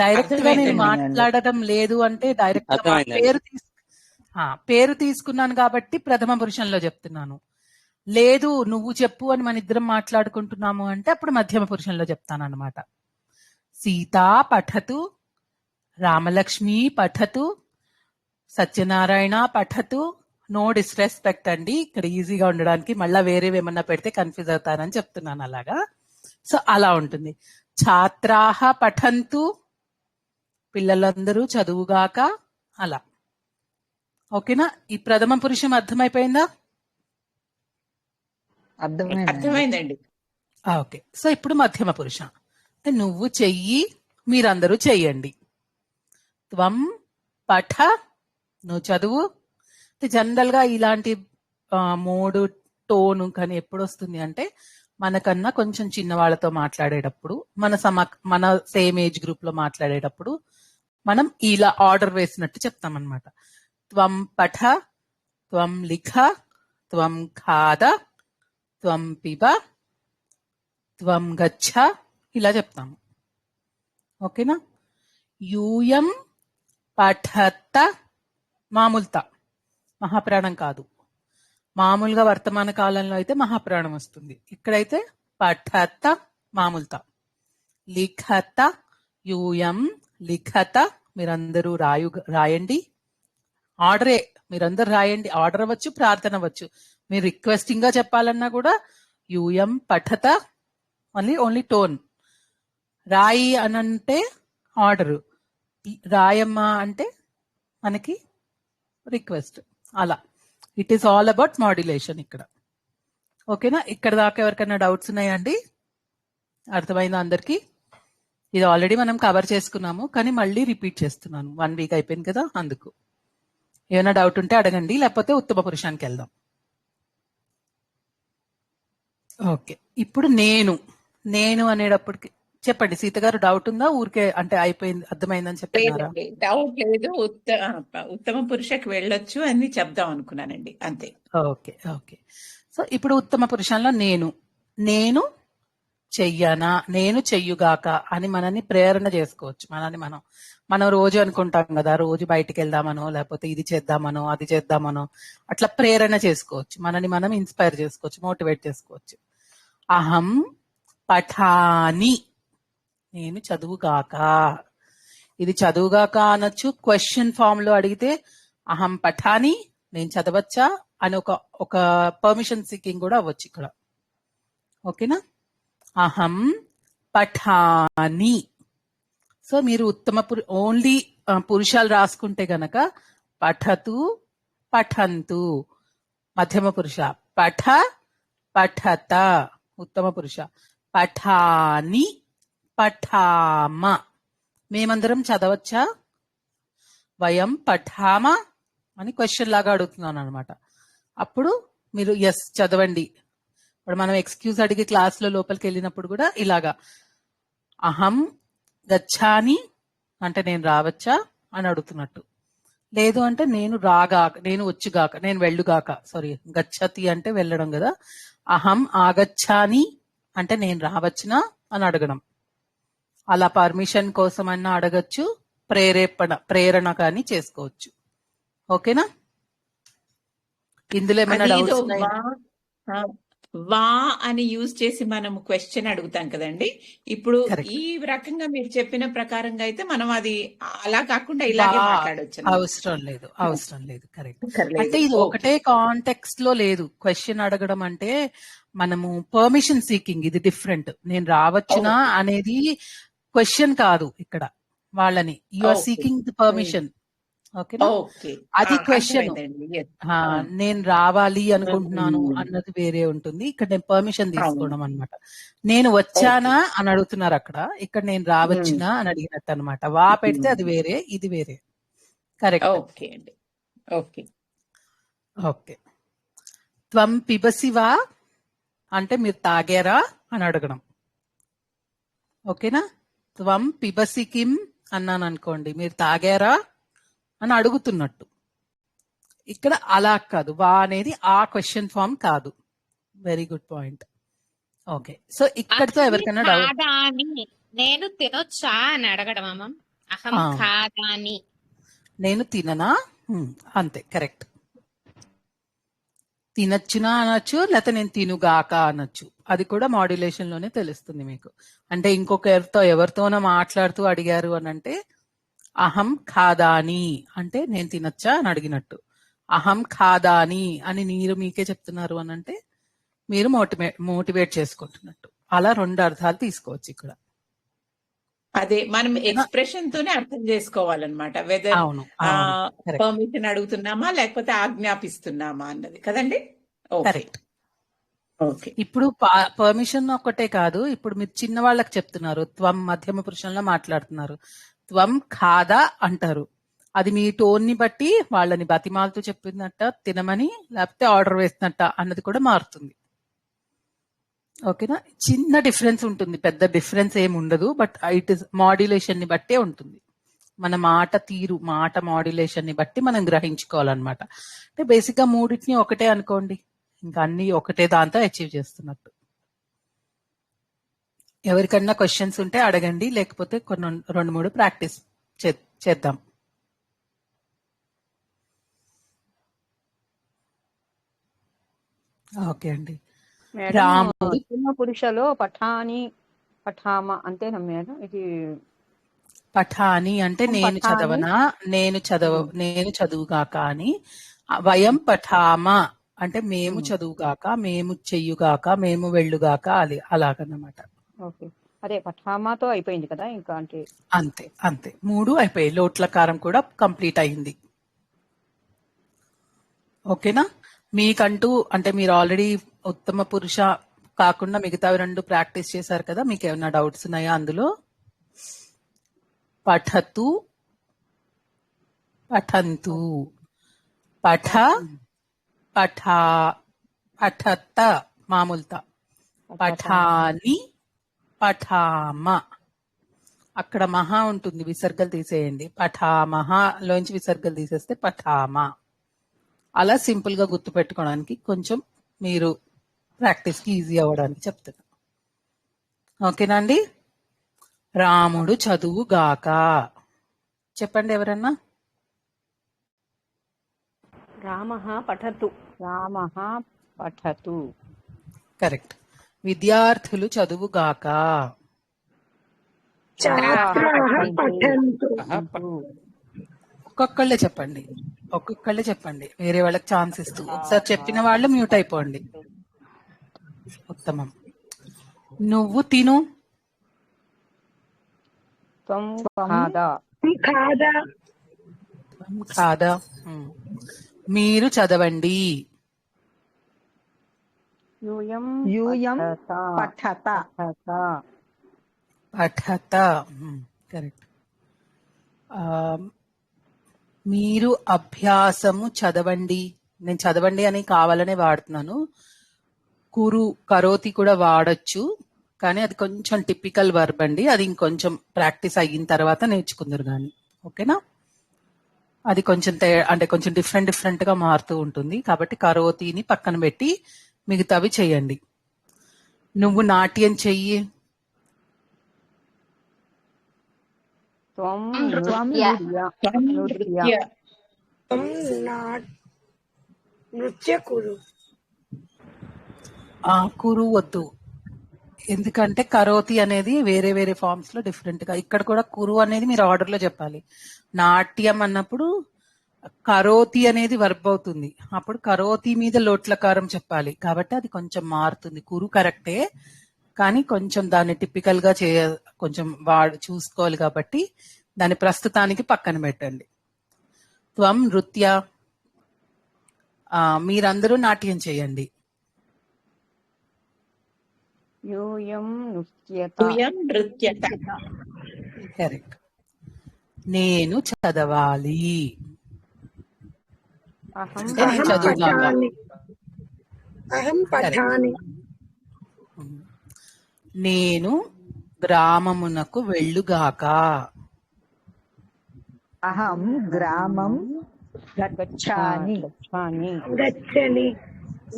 డైరెక్ట్ గా నేను మాట్లాడటం లేదు అంటే డైరెక్ట్ గా పేరు తీసుకున్నాను కాబట్టి ప్రథమ పురుషంలో చెప్తున్నాను. లేదు నువ్వు చెప్పు అని మన ఇద్దరం మాట్లాడుకుంటున్నాము అంటే అప్పుడు మధ్యమ పురుషంలో చెప్తాను అనమాట. సీత పఠతు, రామలక్ష్మి పఠతు, సత్యనారాయణ పఠతు. నో డిస్రెస్పెక్ట్ అండి, ఇక్కడ ఈజీగా ఉండడానికి. మళ్ళా వేరేవి ఏమన్నా పెడితే కన్ఫ్యూజ్ అవుతానని చెప్తున్నాను అలాగా. సో అలా ఉంటుంది. ఛాత్రాహ పఠంతు, పిల్లలందరూ చదువుగాక. అలా ఓకేనా? ఈ ప్రథమ పురుషం అర్థమైపోయిందా? అర్థమైందండి. ఓకే. సో ఇప్పుడు మధ్యమ పురుషం అంటే నువ్వు చెయ్యి, మీరందరూ చెయ్యండి. త్వం పఠ, నువ్వు చదువు. జనరల్ గా ఇలాంటి మోడు టోను కానీ ఎప్పుడు వస్తుంది అంటే మనకన్నా కొంచెం చిన్నవాళ్ళతో మాట్లాడేటప్పుడు, మన సేమ్ ఏజ్ గ్రూప్ లో మాట్లాడేటప్పుడు మనం ఇలా ఆర్డర్ వేసినట్టు చెప్తామన్నమాట. త్వం పఠ, త్వం లిఖ, త్వం ఖాద, త్వం పిబ, త్వం గచ్చ, ఇలా చెప్తాము. ఓకేనా? యూయం పఠత, మామూలుత, మహాప్రాణం కాదు. మామూలుగా వర్తమాన కాలంలో అయితే మహాప్రాణం వస్తుంది. ఇక్కడైతే పఠత మామూలుత. లిఖత, యూయం లిఖత, మీరందరూ రాయండి. ఆర్డరే, మీరందరూ రాయండి. ఆర్డర్ అవ్వచ్చు, ప్రార్థన అవ్వచ్చు. మీరు రిక్వెస్టింగ్ గా చెప్పాలన్నా కూడా యూయం పఠత, ఓన్లీ టోన్. రాయి అనంటే ఆర్డరు, రాయమ్మా అంటే మనకి రిక్వెస్ట్. అలా it is all about modulation ఇక్కడ. ఓకేనా? ఇక్కడ దాకా ఎవరికైనా డౌట్స్ ఉన్నాయండి? అర్థమైందా అందరికి? ఇది ఆల్రెడీ మనం కవర్ చేసుకున్నాము, కానీ మళ్ళీ రిపీట్ చేస్తున్నాను. 1 వీక్ అయిపోయింది కదా, అందుకు. ఏమైనా డౌట్ ఉంటే అడగండి, లేకపోతే ఉత్తమ పురుషానికి వెళ్దాం. ఓకే. ఇప్పుడు నేను అనేటప్పటికి చెప్పండి సీత గారు, డౌట్ ఉందా? ఊరికే అంటే అయిపోయింది, అర్థమైందని చెప్తున్నారా? లేదండి, డౌట్ లేదు. ఉత్తమ పురుషకి వెళ్ళొచ్చు అని చెప్దాం అనుకున్నానండి, అంతే. ఓకే. ఓకే. సో ఇప్పుడు ఉత్తమ పురుషంలో నేను చెయ్యనా, నేను చెయ్యుగాక అని మనని ప్రేరణ చేసుకోవచ్చు. మనం రోజు అనుకుంటాం కదా, రోజు బయటికి వెళ్దామనో, లేకపోతే ఇది చేద్దామనో, అది చేద్దామనో, అట్లా ప్రేరణ చేసుకోవచ్చు. మనని మనం ఇన్స్పైర్ చేసుకోవచ్చు, మోటివేట్ చేసుకోవచ్చు. అహం పఠాని, నేను చదువుగాక. ఇది చదువుగాక అనొచ్చు. క్వశ్చన్ ఫామ్ లో అడిగితే అహం పఠాని, నేను చదవచ్చా అని ఒక పర్మిషన్ సీకింగ్ కూడా అవ్వచ్చు ఇక్కడ. ఓకేనా? అహం పఠాని. సో మీరు ఉత్తమ ఓన్లీ పురుషాలు రాసుకుంటే గనక పఠతు, పఠంతు. మధ్యమ పురుష పఠ, పఠత. ఉత్తమ పురుష పఠాని, పఠామ. మేమందరం చదవచ్చా? వయం పఠామ అని క్వశ్చన్ లాగా అడుగుతున్నాను అనమాట. అప్పుడు మీరు ఎస్ చదవండి. ఇప్పుడు మనం ఎక్స్క్యూజ్ అడిగి క్లాస్ లో లోపలికి వెళ్ళినప్పుడు కూడా ఇలాగా అహం గచ్చాని అంటే నేను రావచ్చా అని అడుగుతున్నట్టు. లేదు అంటే నేను వచ్చుగాక, నేను వెళ్ళుగాక. సారీ, గచ్చతి అంటే వెళ్ళడం కదా. అహం ఆగచ్చాని అంటే నేను రావచ్చునా అని అడగడం. అలా పర్మిషన్ కోసం అన్నా అడగచ్చు, ప్రేరణ కానీ చేసుకోవచ్చు. ఓకేనా? ఇందులో ఏమైనా డౌట్స్ ఉన్నాయా? వా అని యూజ్ చేసి మనం క్వశ్చన్ అడుగుతాం కదండి. ఇప్పుడు Correct. ఈ రకంగా మీరు చెప్పిన ప్రకారంగా అయితే మనం అది అలా కాకుండా ఇలాగే మాట్లాడొచ్చు. అవసరం లేదు. కరెక్ట్. అంటే ఇది ఒకటే కాంటెక్స్ట్ లో లేదు. క్వశ్చన్ అడగడం అంటే మనము పర్మిషన్ సీకింగ్, ఇది డిఫరెంట్. నేను రావచ్చునా అనేది క్వశ్చన్ కాదు ఇక్కడ. వాళ్ళని you are seeking the permission. ఓకేనా? అది క్వశ్చన్. నేను రావాలి అనుకుంటున్నాను అన్నది వేరే ఉంటుంది. ఇక్కడ నేను పర్మిషన్ తీసుకోవడం అనమాట. నేను వచ్చానా అని అడుగుతున్నారు అక్కడ. ఇక్కడ నేను రావచ్చునా అని అడిగినట్టు అనమాట. వా పెడితే అది వేరే, ఇది వేరే. కరెక్ట్. ఓకే అండి. ఓకే. త్వం పిబసివా అంటే మీరు తాగారా అని అడగడం. ఓకేనా? త్వం పిబసి కిం అన్నాను అనుకోండి, మీరు తాగారా అని అడుగుతున్నట్టు. ఇక్కడ అలా కాదు, వా అనేది ఆ క్వశ్చన్ ఫామ్ కాదు. Very good point. Okay. So ఇక్కడతో ఎవరికైనా డౌట్? నేను తినొచ్చా అని అడగడం. అహం ఖాదాని, నేను తిననా, అంతే. కరెక్ట్. తినచ్చునా అనొచ్చు, లేకపోతే నేను తినుగాక అనొచ్చు. అది కూడా మాడ్యులేషన్ లోనే తెలుస్తుంది మీకు. అంటే ఎవరితోనో మాట్లాడుతూ అడిగారు అని అంటే అహం ఖాదాని అంటే నేను తినచ్చా అని అడిగినట్టు. అహం ఖాదాని అని మీరు మీకే చెప్తున్నారు అని అంటే మీరు మోటివేట్ చేసుకుంటున్నట్టు. అలా 2 అర్థాలు తీసుకోవచ్చు ఇక్కడ. అదే మనం ఎక్స్ప్రెషన్ తోనే అర్థం చేసుకోవాలన్నమాట. వెదర్ అవును అవును కరెక్ట్ పర్మిషన్ అడుగుతున్నామా లేకపోతే ఆజ్ఞాపిస్తున్నామా అన్నది కదండి. Okay correct. ఓకే ఇప్పుడు పర్మిషన్ ఒక్కటే కాదు, ఇప్పుడు మీరు చిన్న వాళ్ళకి చెప్తున్నారు, త్వం మధ్యమ పురుషంలో మాట్లాడుతున్నారు, త్వం ఖాదా అంటారు. అది మీ టోన్ ని బట్టి వాళ్ళని బతిమాలతో చెప్పినట్ట తినమని, లేకపోతే ఆర్డర్ వేసినట్ట అన్నది కూడా మారుతుంది. ఓకేనా? చిన్న డిఫరెన్స్ ఉంటుంది, పెద్ద డిఫరెన్స్ ఏమి ఉండదు. బట్ ఇట్ ఇస్ మాడ్యులేషన్ ని బట్టే ఉంటుంది. మన మాట తీరు, మాట మాడ్యులేషన్ ని బట్టి మనం గ్రహించుకోవాలన్నమాట. అంటే బేసిక్ గా మూడింటిని ఒకటే అనుకోండి, ఇంకా అన్ని ఒకటే దాంతో అచీవ్ చేస్తున్నట్టు. ఎవరికన్నా క్వశ్చన్స్ ఉంటే అడగండి, లేకపోతే కొన్ని 2-3 ప్రాక్టీస్ చేద్దాం. ఓకే అండి. మేడం రాముడు ఉత్తమ పురుషలో పఠామ అంతేనా మేడం? ఇది పఠాని అంటే నేను పఠాని చదవనా, నేను చదువుగాక అని. వయం పఠామ అంటే మేము చదువుగాక, మేము చెయ్యుగాక, మేము వెళ్ళుగాక, అది అలాగన్నమాట. ఓకే, అదే పఠామాతో అయిపోయింది కదా ఇంకా. అంటే అంతే అంతే, 3 అయిపోయాయి. లోట్లకారం కూడా కంప్లీట్ అయింది. ఓకేనా? మీకంటూ అంటే మీరు ఆల్రెడీ ఉత్తమ పురుష కాకుండా మిగతావి 2 ప్రాక్టీస్ చేశారు కదా, మీకు ఏమైనా డౌట్స్ ఉన్నాయా అందులో? పఠతు, పఠంతు, పఠ, పఠా, పఠత మామూలుత, పఠాని, పఠామ. అక్కడ మహా ఉంటుంది, విసర్గలు తీసేయండి. పఠామహ లోంచి విసర్గలు తీసేస్తే పఠామ. అలా సింపుల్ గా గుర్తు పెట్టుకోవడానికి కొంచెం మీరు ప్రాక్టీస్ కి ఈజీ అవ్వడానికి చెప్తున్నా. ఓకేనా అండి? రాముడు చదువు గాక. చెప్పండి ఎవరన్నా. రామః పఠతు. రామః పఠతు. కరెక్ట్. విద్యార్థులు చదువు గాక. ఛాత్రాः పఠन्तు. ఒక్కొక్కళ్ళే చెప్పండి, వేరే వాళ్ళకి ఛాన్స్ ఇస్తూ. ఒకసారి చెప్పిన వాళ్ళు మ్యూట్ అయిపోండి. ఉత్తమం. నువ్వు తిను. త్వం ఖాదా. ఖాదా. కాదా. మీరు చదవండి. యూయం పఠత. పఠత. కరెక్ట్. మీరు అభ్యాసము చదవండి. నేను చదవండి అని కావాలనే వాడుతున్నాను. కరోతి కూడా వాడచ్చు, కానీ అది కొంచెం టిపికల్ వర్బ్ అండి. అది ఇంకొంచెం ప్రాక్టీస్ అయిన తర్వాత నేర్చుకుందరు కానీ. ఓకేనా? అది కొంచెం అంటే కొంచెం డిఫరెంట్ గా మారుతూ ఉంటుంది. కాబట్టి కరోతిని పక్కన పెట్టి మిగతావి చెయ్యండి. నువ్వు నాట్యం చెయ్యి. నృత్య కురు. కురు వద్దు, ఎందుకంటే కరోతి అనేది వేరే వేరే ఫార్మ్స్ లో డిఫరెంట్ గా. ఇక్కడ కూడా కురు అనేది మీరు ఆర్డర్ లో చెప్పాలి. నాట్యం అన్నప్పుడు కరోతి అనేది వర్బ్ అవుతుంది, అప్పుడు కరోతి మీద లోట్లకారం చెప్పాలి. కాబట్టి అది కొంచెం మారుతుంది. కురు కరెక్టే, కానీ కొంచెం దాన్ని టిపికల్ గా కొంచెం చూసుకోవాలి. కాబట్టి దాని ప్రస్తుతానికి పక్కన పెట్టండి. త్వం నృత్య. మీరందరూ నాట్యం చేయండి. కరెక్ట్. నేను చదవాలి. నేను చదువుగాక. అహం పఠామి. నేను గ్రామమునకు వెళ్ళుగాక. అహం గ్రామం గచ్చామి.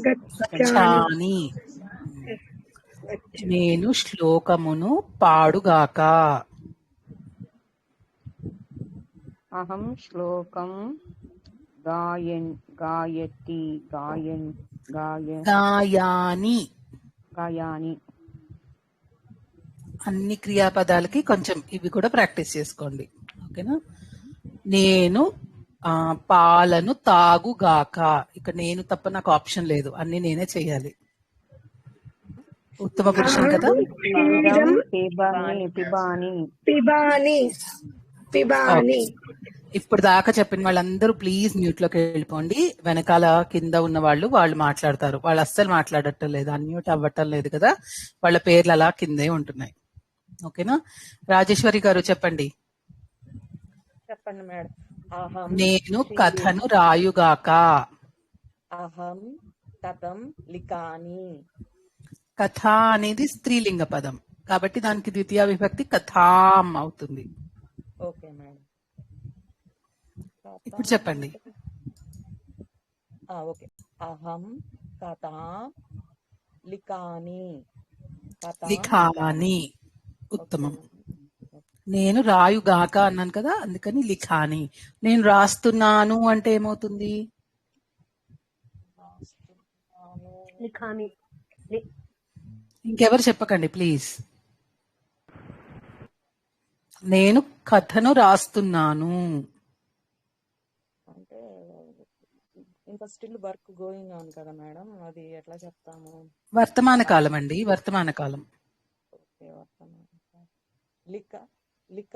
గచ్చామి. నేను శ్లోకమును పాడుగాక. అహం శ్లోకం గాయతి. గాయాని. అన్ని క్రియాపదాలకి కొంచెం ఇవి కూడా ప్రాక్టీస్ చేసుకోండి. ఓకేనా? నేను పాలను తాగుగాక. ఇక నేను తప్ప నాకు ఆప్షన్ లేదు, అన్ని నేనే చెయ్యాలి. ఉత్తమ పురుషం అహం కదా. క్షీరం పిబాని పిబాని పిబాని పిబాని. ఇప్పుడు దాకా చెప్పిన వాళ్ళందరూ ప్లీజ్ మ్యూట్ లోకి వెళ్ళిపోండి. వెనకాల కింద ఉన్న వాళ్ళు మాట్లాడతారు. వాళ్ళు అస్సలు మాట్లాడటం లేదు, అన్మ్యూట్ అవ్వటం లేదు కదా. వాళ్ళ పేర్లు అలా కిందే ఉంటున్నాయి. ఓకేనా. రాజేశ్వరి గారు చెప్పండి. చెప్పండి మేడం. అహం నేను కథను రాయుగాక. అహం కథం లిఖాని. కథ అనేది స్త్రీలింగ పదం కాబట్టి దానికి ద్వితీయ విభక్తి కథాం అవుతుంది. Okay madam. ఇప్పుడు చెప్పండి. ఓకే. అహం కథా లిఖాని. లిఖాని ఉత్తమం. నేను రాయుగాక అన్నాను కదా, అందుకని లిఖాని. నేను రాస్తున్నాను అంటే ఏమవుతుంది? లిఖాని. ఇంకెవరు చెప్పకండి ప్లీజ్. నేను కథను రాస్తున్నాను అంటే ఇంకా స్టిల్ వర్క్ గోయింగ్ ఆన్ కదా మేడం, అది ఎట్లా చెప్తాము? వర్తమాన కాలం అండి, వర్తమాన కాలం. ఓకే, వర్తమాన కాలం. లిఖ లిఖ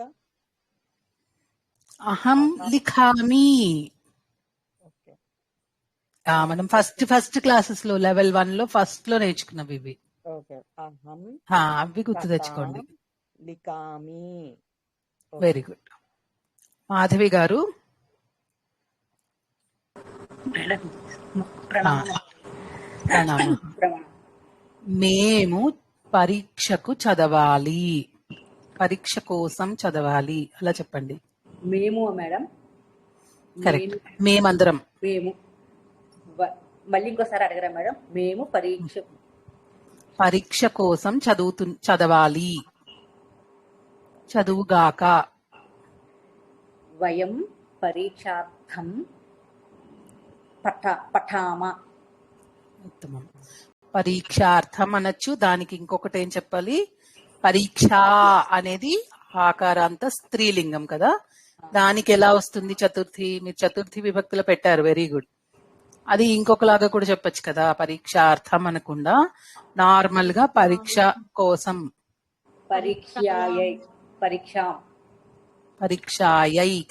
అహం లిఖామి. ఓకే. మనం ఫస్ట్ క్లాసెస్ లో లెవెల్ 1 లో ఫస్ట్ లో నేర్చుకున్నవి ఇవి. ఓకే. అహం అవి గుర్తు తెచ్చుకోండి. లిఖామి. Very good. మాధవి గారు. ప్రణామం. మేము పరీక్షకు చదవాలి. పరీక్ష కోసం చదవాలి అలా చెప్పండి. మేము మేడం. కరెక్ట్. మేమందరం. మేము మళ్ళీ ఇంకోసారి అడగరా మేడం? మేము పరీక్ష కోసం చదవాలి. చదువుగాక. వయం పరీక్షార్థం పఠామ. ఉత్తమం. పరీక్షార్థం అనొచ్చు. దానికి ఇంకొకటి ఏం చెప్పాలి? పరీక్ష అనేది ఆకారాంత స్త్రీలింగం కదా, దానికి ఎలా వస్తుంది చతుర్థి? మీరు చతుర్థి విభక్తిలో పెట్టారు, వెరీ గుడ్. అది ఇంకొకలాగా కూడా చెప్పొచ్చు కదా, పరీక్షార్థం అనకుండా నార్మల్ గా పరీక్ష కోసం. పరీక్షాయై.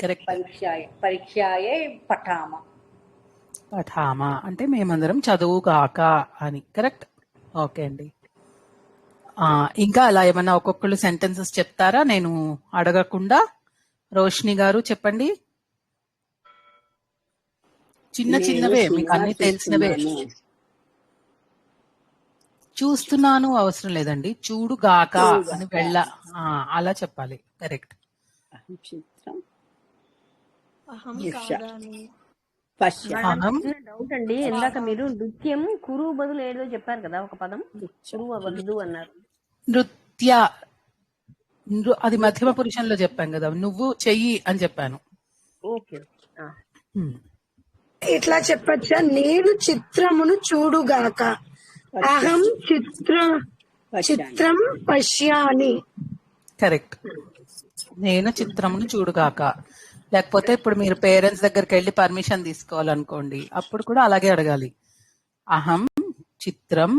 కరెక్ట్. పరీక్షాయై పఠామ. పఠామ అంటే మేమందరం చదువుగాక అని. కరెక్ట్. ఓకే అండి. ఇంకా అలా ఏమన్నా ఒక్కొక్కళ్ళు సెంటెన్సెస్ చెప్తారా నేను అడగకుండా? రోషిని గారు చెప్పండి. చిన్నవే, మీకు అన్ని తెలిసినవే. చూస్తున్నాను అవసరం లేదండి, చూడుగాక అని అలా చెప్పాలి. కరెక్ట్. అహం కాదాని. డౌట్ అండి, ఇందాక మీరు నృత్యం కురు బదులు ఏదో చెప్పారు కదా, ఒక పదం కురు వద్దు అన్నారు. నృత్య అది మధ్యమ పురుషంలో చెప్పాం కదా, నువ్వు చెయ్యి అని చెప్పాను. ఓకే. ఇట్లా చెప్పచ్చా? నేను చిత్రమును చూడుగాక. అహం చిత్రం పశ్యామి. కరెక్ట్. నేను చిత్రమును చూడుగాక. లేకపోతే ఇప్పుడు మీరు పేరెంట్స్ దగ్గరికి వెళ్ళి పర్మిషన్ తీసుకోవాలనుకోండి, అప్పుడు కూడా అలాగే అడగాలి. అహం చిత్రం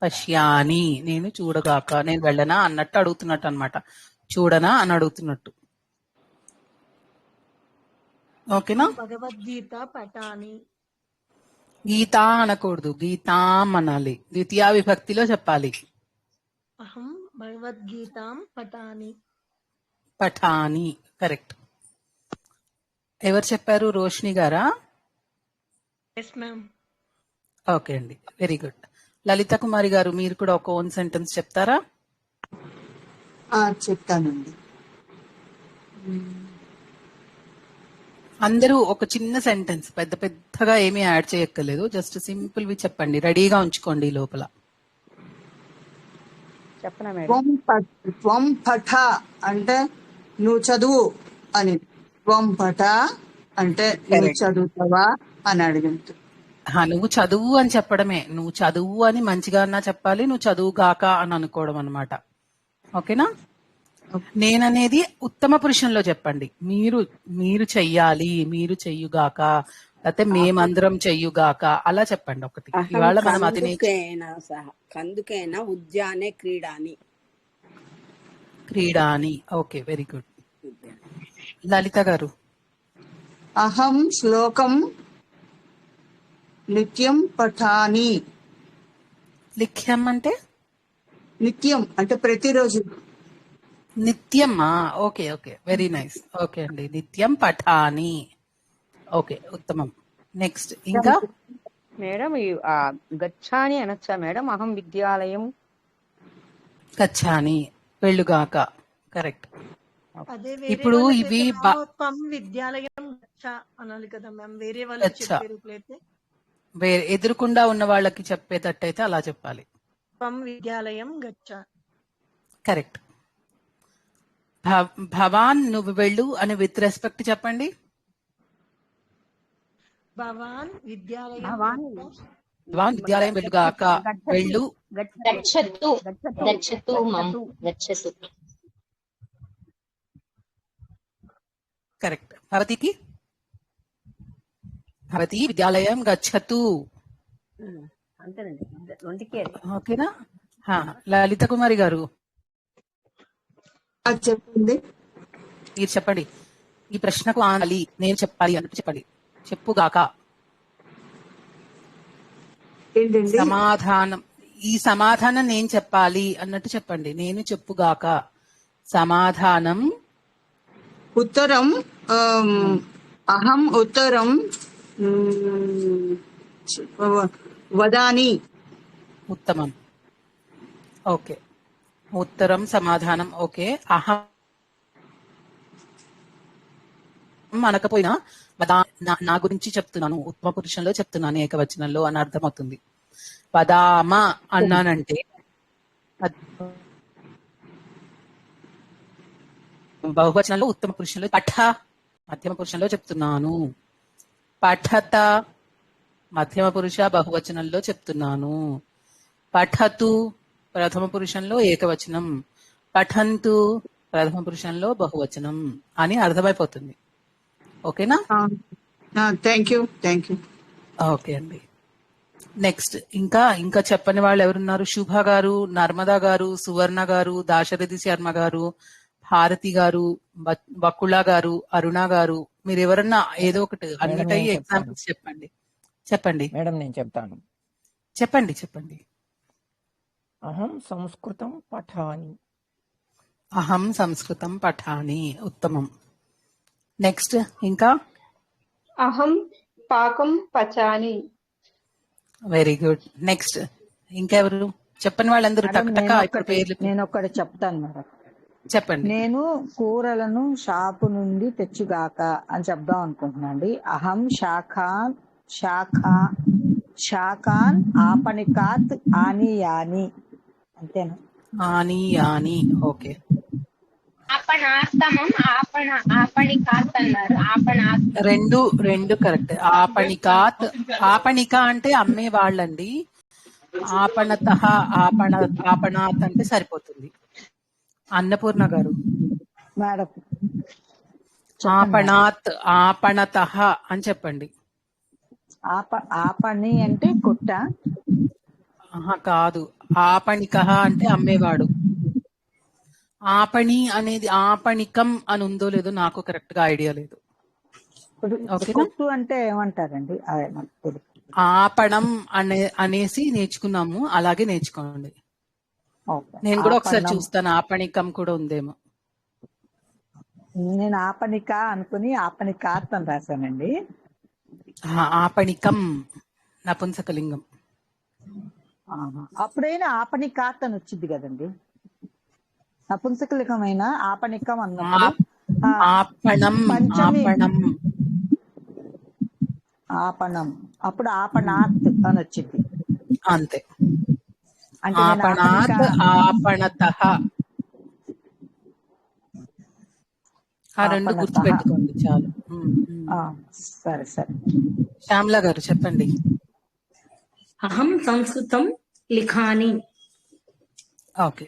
పశ్యాని. నేను చూడగాక, నేను వెళ్ళనా అన్నట్టు అడుగుతున్నట్టు అనమాట. చూడనా అని అడుగుతున్నట్టు. ఓకేనా? భగవద్గీత పఠాని. గీత అనకూడదు, గీతాం అనాలి. ద్వితీయ విభక్తిలో చెప్పాలి. అహం భగవద్గీతాం పఠాని. పఠాని. కరెక్ట్. ఎవరు చెప్పారు? రోషిని గారా? Yes ma'am. ఓకే అండి, వెరీ గుడ్. లలిత కుమారి గారు, మీరు కూడా ఒక ఓన్ సెంటెన్స్ చెప్తారా? చెప్తానండి. అందరూ ఒక చిన్న సెంటెన్స్, పెద్దగా ఏమీ యాడ్ చేయక్కర్లేదు, జస్ట్ సింపుల్ వి చెప్పండి. రెడీగా ఉంచుకోండి లోపల. చెప్పనా మేడం? త్వం పఠ అంటే నువ్వు చదువు అని. త్వం పఠ అంటే నువ్వు చదువుతావా అని అడిగింది. నువ్వు చదువు అని చెప్పడమే. నువ్వు చదువు అని మంచిగా అన్నా చెప్పాలి, నువ్వు చదువుగాక అని అనుకోవడం అనమాట. ఓకేనా? నేననేది ఉత్తమ పురుషంలో చెప్పండి. మీరు చెయ్యాలి, మీరు చెయ్యుగాక లేకపోతే మేమందరం చెయ్యుగాక అలా చెప్పండి ఒకటి. అహం ఇవాళ మనం అది కందుకేన సహ కందుకేన ఉద్యానే క్రీడాని. క్రీడాని. Okay, very good. లలిత గారు. అహం శ్లోకం నిత్యం పఠాని. లిఖ్యం అంటే నిత్యం అంటే ప్రతిరోజు. నిత్యమా? Okay okay, very nice. Okay అండి, నిత్యం పఠాని. ఓకే, ఉత్తమం. నెక్స్ట్ ఇంకా మేడం గచ్చాని అనొచ్చా మేడం? అహం విద్యాలయం గచ్చాని, వెళ్ళుగాక. కరెక్ట్. అదే వేరే ఇప్పుడు వాళ్ళకైతే ఇవి త్వం విద్యాలయం గచ్చ అనాలి కదా మ్యామ్, వేరే వాళ్ళకి గచ్చ. చెప్పే రూపులో అయితే వేరే ఎదురుకుండా ఉన్న వాళ్ళకి చెప్పేటట్టయితే అలా చెప్పాలి. త్వం విద్యాలయం గచ్చ. కరెక్ట్. భవాన్ నువ్వు వెళ్ళు అని విత్ రెస్పెక్ట్ చెప్పండి. భవాన్ విద్యాలయం భవాన్ గచ్చ. భవాన్ విద్యాలయం వెళ్ళుగాక. వెళ్ళు. గచ్చతు గచ్చతు మమ్ గచ్చతు. కరెక్ట్. భవతికి భవతి విద్యాలయం గచ్చతు. అంతేనండి, రెండుకే. ఓకేనా? లలిత కుమారి గారు అది చెప్పండి. మీరు చెప్పండి. ఈ ప్రశ్నకు ఆనాలి, నేను చెప్పాలి అన్నట్టు చెప్పండి. చెప్పుగాక. ఏంటండి సమాధానం, ఈ సమాధానం నేను చెప్పాలి అన్నట్టు చెప్పండి. నేను చెప్పుగాక. సమాధానం ఉత్తరం. అహం ఉత్తరం వదాని. ఉత్తమం. ఓకే, ఉత్తరం సమాధానం. ఓకే. అహం అనకపోయినా నా గురించి చెప్తున్నాను, ఉత్తమ పురుషంలో చెప్తున్నాను, ఏకవచనంలో అని అర్థమవుతుంది. వదామ అన్నానంటే బహువచనంలో, ఉత్తమ పురుషంలో పఠ మధ్యమ పురుషంలో చెప్తున్నాను. పఠత మధ్యమ పురుష బహువచనంలో చెప్తున్నాను. పఠతు ప్రథమ పురుషంలో ఏకవచనం. పఠంతు ప్రథమ పురుషంలో బహువచనం అని అర్థమైపోతుంది. ఓకేనా? Thank you. ఓకే అండి. నెక్స్ట్ ఇంకా చెప్పని వాళ్ళు ఎవరున్నారు? శుభ గారు, నర్మదా గారు, సువర్ణ గారు, దాశరథి శర్మ గారు, భారతి గారు, బకుళ గారు, అరుణ గారు, మీరు ఎవరన్నా ఏదో ఒకటి అన్నిటి ఎగ్జాంపుల్స్ చెప్పండి. మేడం నేను చెప్తాను. చెప్పండి. అహం సంస్కృతం పఠాని. అహం సంస్కృతం పఠాని. ఉత్తమం. నెక్స్ట్ ఇంకా అహం పాకం పచాని. Very good. నెక్స్ట్ ఇంకెవరు? చెప్పని వాళ్ళందరూ టక్ పేర్లు. నేను ఒకటి చెప్తాను మేడం. చెప్పండి. నేను కూరలను షాపు నుండి తెచ్చుగాక అని చెప్దాం అనుకుంటున్నాండి. అహం శాఖాన్ ఆపణికాత్ ఆనియాని. అంతేనా? ఆనియాని. ఓకే. ఆపణాస్తమం ఆపణికాత్ అన్నారు. రెండు కరెక్ట్. ఆపణిక అంటే అమ్మే వాళ్ళండి. ఆపణత ఆపణాత్ అంటే సరిపోతుంది. అన్నపూర్ణ గారు. మేడం ఆపణత అని చెప్పండి. ఆపణి అంటే కుట్ట కాదు. ఆపణిక అంటే అమ్మేవాడు. ఆపణి అనేది ఆపణికం అని ఉందో లేదో నాకు కరెక్ట్ గా ఐడియా లేదు. కొట్టు అంటే ఏమంటారండి? ఆపణం అనేసి నేర్చుకున్నాము, అలాగే నేర్చుకోండి. నేను కూడా ఒకసారి చూస్తాను, ఆపణికం కూడా ఉందేమో. నేను ఆపణిక అనుకుని ఆపణికాత్ అని రాశానండి. ఆపణికం నపుంసకలింగం. అప్పుడైనా ఆపణికాత్ అని వచ్చింది కదండి. నపుంసకలింగమైన ఆపణికం అన్నప్పుడు ఆపణం అప్పుడు ఆపణాత్ అని వచ్చింది. అంతే. ఆపణాత్ ఆపణతః ఆ రెండు గుర్తుపెట్టుకోండి చాలు. సరే. శ్యామల గారు చెప్పండి. అహం సంస్కృతం లిఖాని. ఓకే.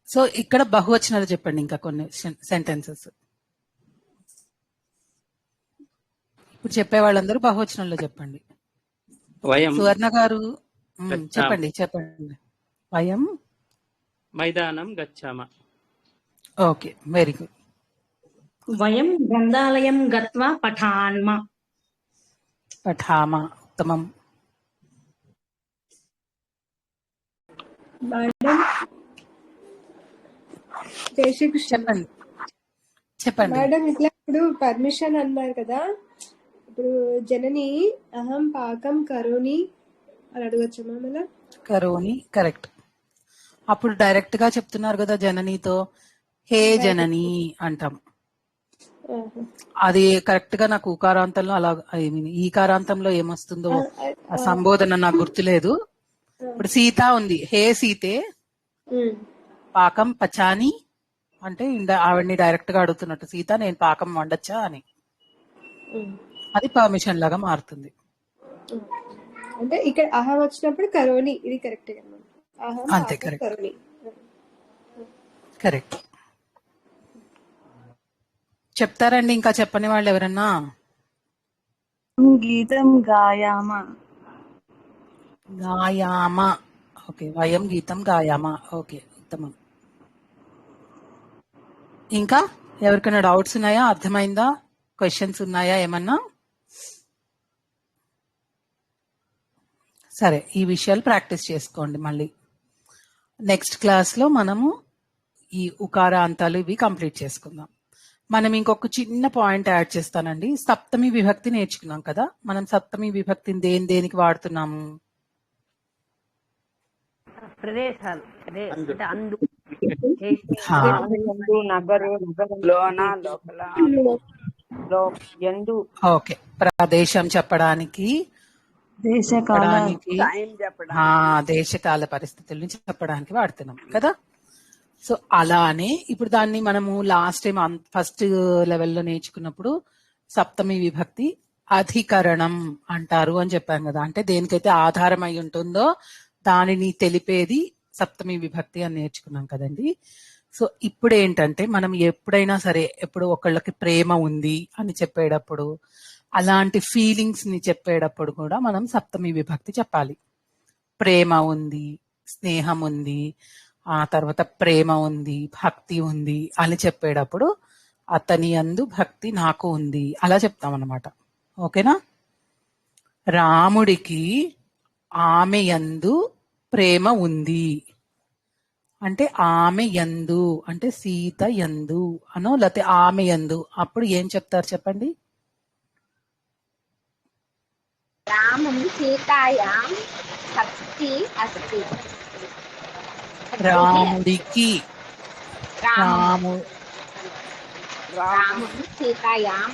సో ఇక్కడ బహువచనాలు చెప్పండి. ఇంకా కొన్ని సెంటెన్సెస్. ఇప్పుడు చెప్పే వాళ్ళందరూ బహువచనంలో చెప్పండి. వయం సువర్ణ గారు గచ్చామ చెప్పండి చెప్పండి. వయం. మైదానం గచ్చామ. Okay, very good. వయం గ్రంథాలయం గత్వా పఠాన్మ. పఠామ, ఉత్తమం. మేడం జై శ్రీకృష్ణ. చెప్పండి చెప్పండి. మేడం ఇట్లా ఇప్పుడు పర్మిషన్ అన్నారు కదా, ఇప్పుడు జనని అహం పాకం కరోని అని అడగచ్చమ్మా మళ్ళా? Caroni correct. అప్పుడు డైరెక్ట్ గా చెప్తున్నారు కదా జననితో, హే జనని అంటాం. అది కరెక్ట్ గా నాకు ఉకారాంతంలో అలా ఈకారాంతంలో ఏమొస్తుందో ఆ సంబోధన నాకు గుర్తులేదు. ఇప్పుడు సీత ఉంది, హే సీతే పాకం పచాని అంటే ఆవిడ్ని డైరెక్ట్ గా అడుగుతున్నట్టు, సీత నేను పాకం వండొచ్చా అని. అది పర్మిషన్ లాగా మారుతుంది. అంటే ఇక్కడ అహం వచ్చినప్పుడు కరోని, ఇది కరెక్ట్ అంతే, కరెక్ట్ కరోని. కరెక్ట్. చెప్తారండి ఇంకా చెప్పని వాళ్ళు ఎవరన్నా? గీతం గాయామ. గాయామ, ఓకే. వయం గీతం గాయామ, ఓకే, ఉత్తమం. ఇంకా ఎవరికైనా డౌట్స్ ఉన్నాయా? అర్థమైందా? క్వశ్చన్స్ ఉన్నాయా ఏమన్నా? సరే, ఈ విషయాలు ప్రాక్టీస్ చేసుకోండి. మళ్ళీ నెక్స్ట్ క్లాస్ లో మనము ఈ ఉకారాంతాలు ఇవి కంప్లీట్ చేసుకుందాం. మనం ఇంకొక చిన్న పాయింట్ యాడ్ చేస్తానండి. సప్తమి విభక్తి నేర్చుకున్నాం కదా, మనం సప్తమి విభక్తిని దేనికి వాడుతున్నాము? ప్రదేశాలు అంటే అందు, ఓకే, ప్రదేశం చెప్పడానికి, దేశకాల పరిస్థితుల్ని చెప్పడానికి వాడుతున్నాం కదా. సో అలానే ఇప్పుడు దాన్ని మనము లాస్ట్ టైం ఫస్ట్ లెవెల్లో నేర్చుకున్నప్పుడు సప్తమి విభక్తి అధికరణం అంటారు అని చెప్పాను కదా. అంటే దేనికైతే ఆధారం అయి ఉంటుందో దానిని తెలిపేది సప్తమి విభక్తి అని నేర్చుకున్నాం కదండి. సో ఇప్పుడు ఏంటంటే మనం ఎప్పుడైనా సరే, ఎప్పుడు ఒకళ్ళకి ప్రేమ ఉంది అని చెప్పేటప్పుడు, అలాంటి ఫీలింగ్స్ ని చెప్పేటప్పుడు కూడా మనం సప్తమి విభక్తి చెప్పాలి. ప్రేమ ఉంది, స్నేహం ఉంది, ఆ తర్వాత ప్రేమ ఉంది, భక్తి ఉంది అని చెప్పేటప్పుడు అతని యందు భక్తి నాకు ఉంది అలా చెప్తాం అన్నమాట. ఓకేనా? రాముడికి ఆమె యందు ప్రేమ ఉంది అంటే ఆమె యందు అంటే సీత యందు అనో, లేకపోతే ఆమె యందు, అప్పుడు ఏం చెప్తారు చెప్పండి? రామం సీతాయాం భక్తి అస్తి. రాముడికి రాము రామం సీతాయాం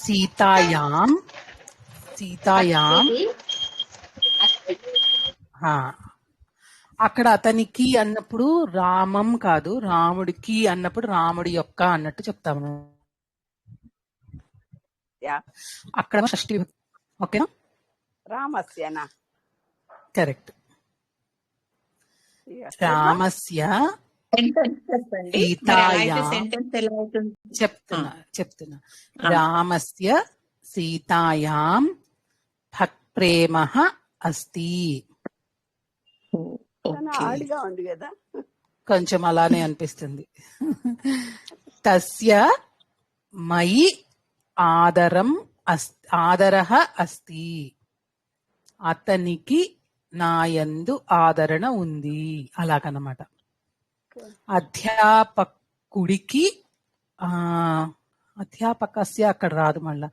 సీతాయాం సీతాయాం అక్కడ అతనికి అన్నప్పుడు రామం కాదు, రాముడికి అన్నప్పుడు రాముడి యొక్క అన్నట్టు చెప్తాము. అక్కడ షష్ఠి విభక్తి. ఓకేనా? రామస్యనా? కరెక్ట్. రామస్య చెప్తున్నా రామస్య సీతాయాం ప్రేమ అస్తి. ఆడిగా ఉంది కదా, కొంచెం అలానే అనిపిస్తుంది. తస్య మయి ఆదరః అస్తి. అతనికి నాయందు ఆదరణ ఉంది అలాగనమాట. అధ్యాపకుడికి అధ్యాపకస్య అక్కడ రాదు, మళ్ళా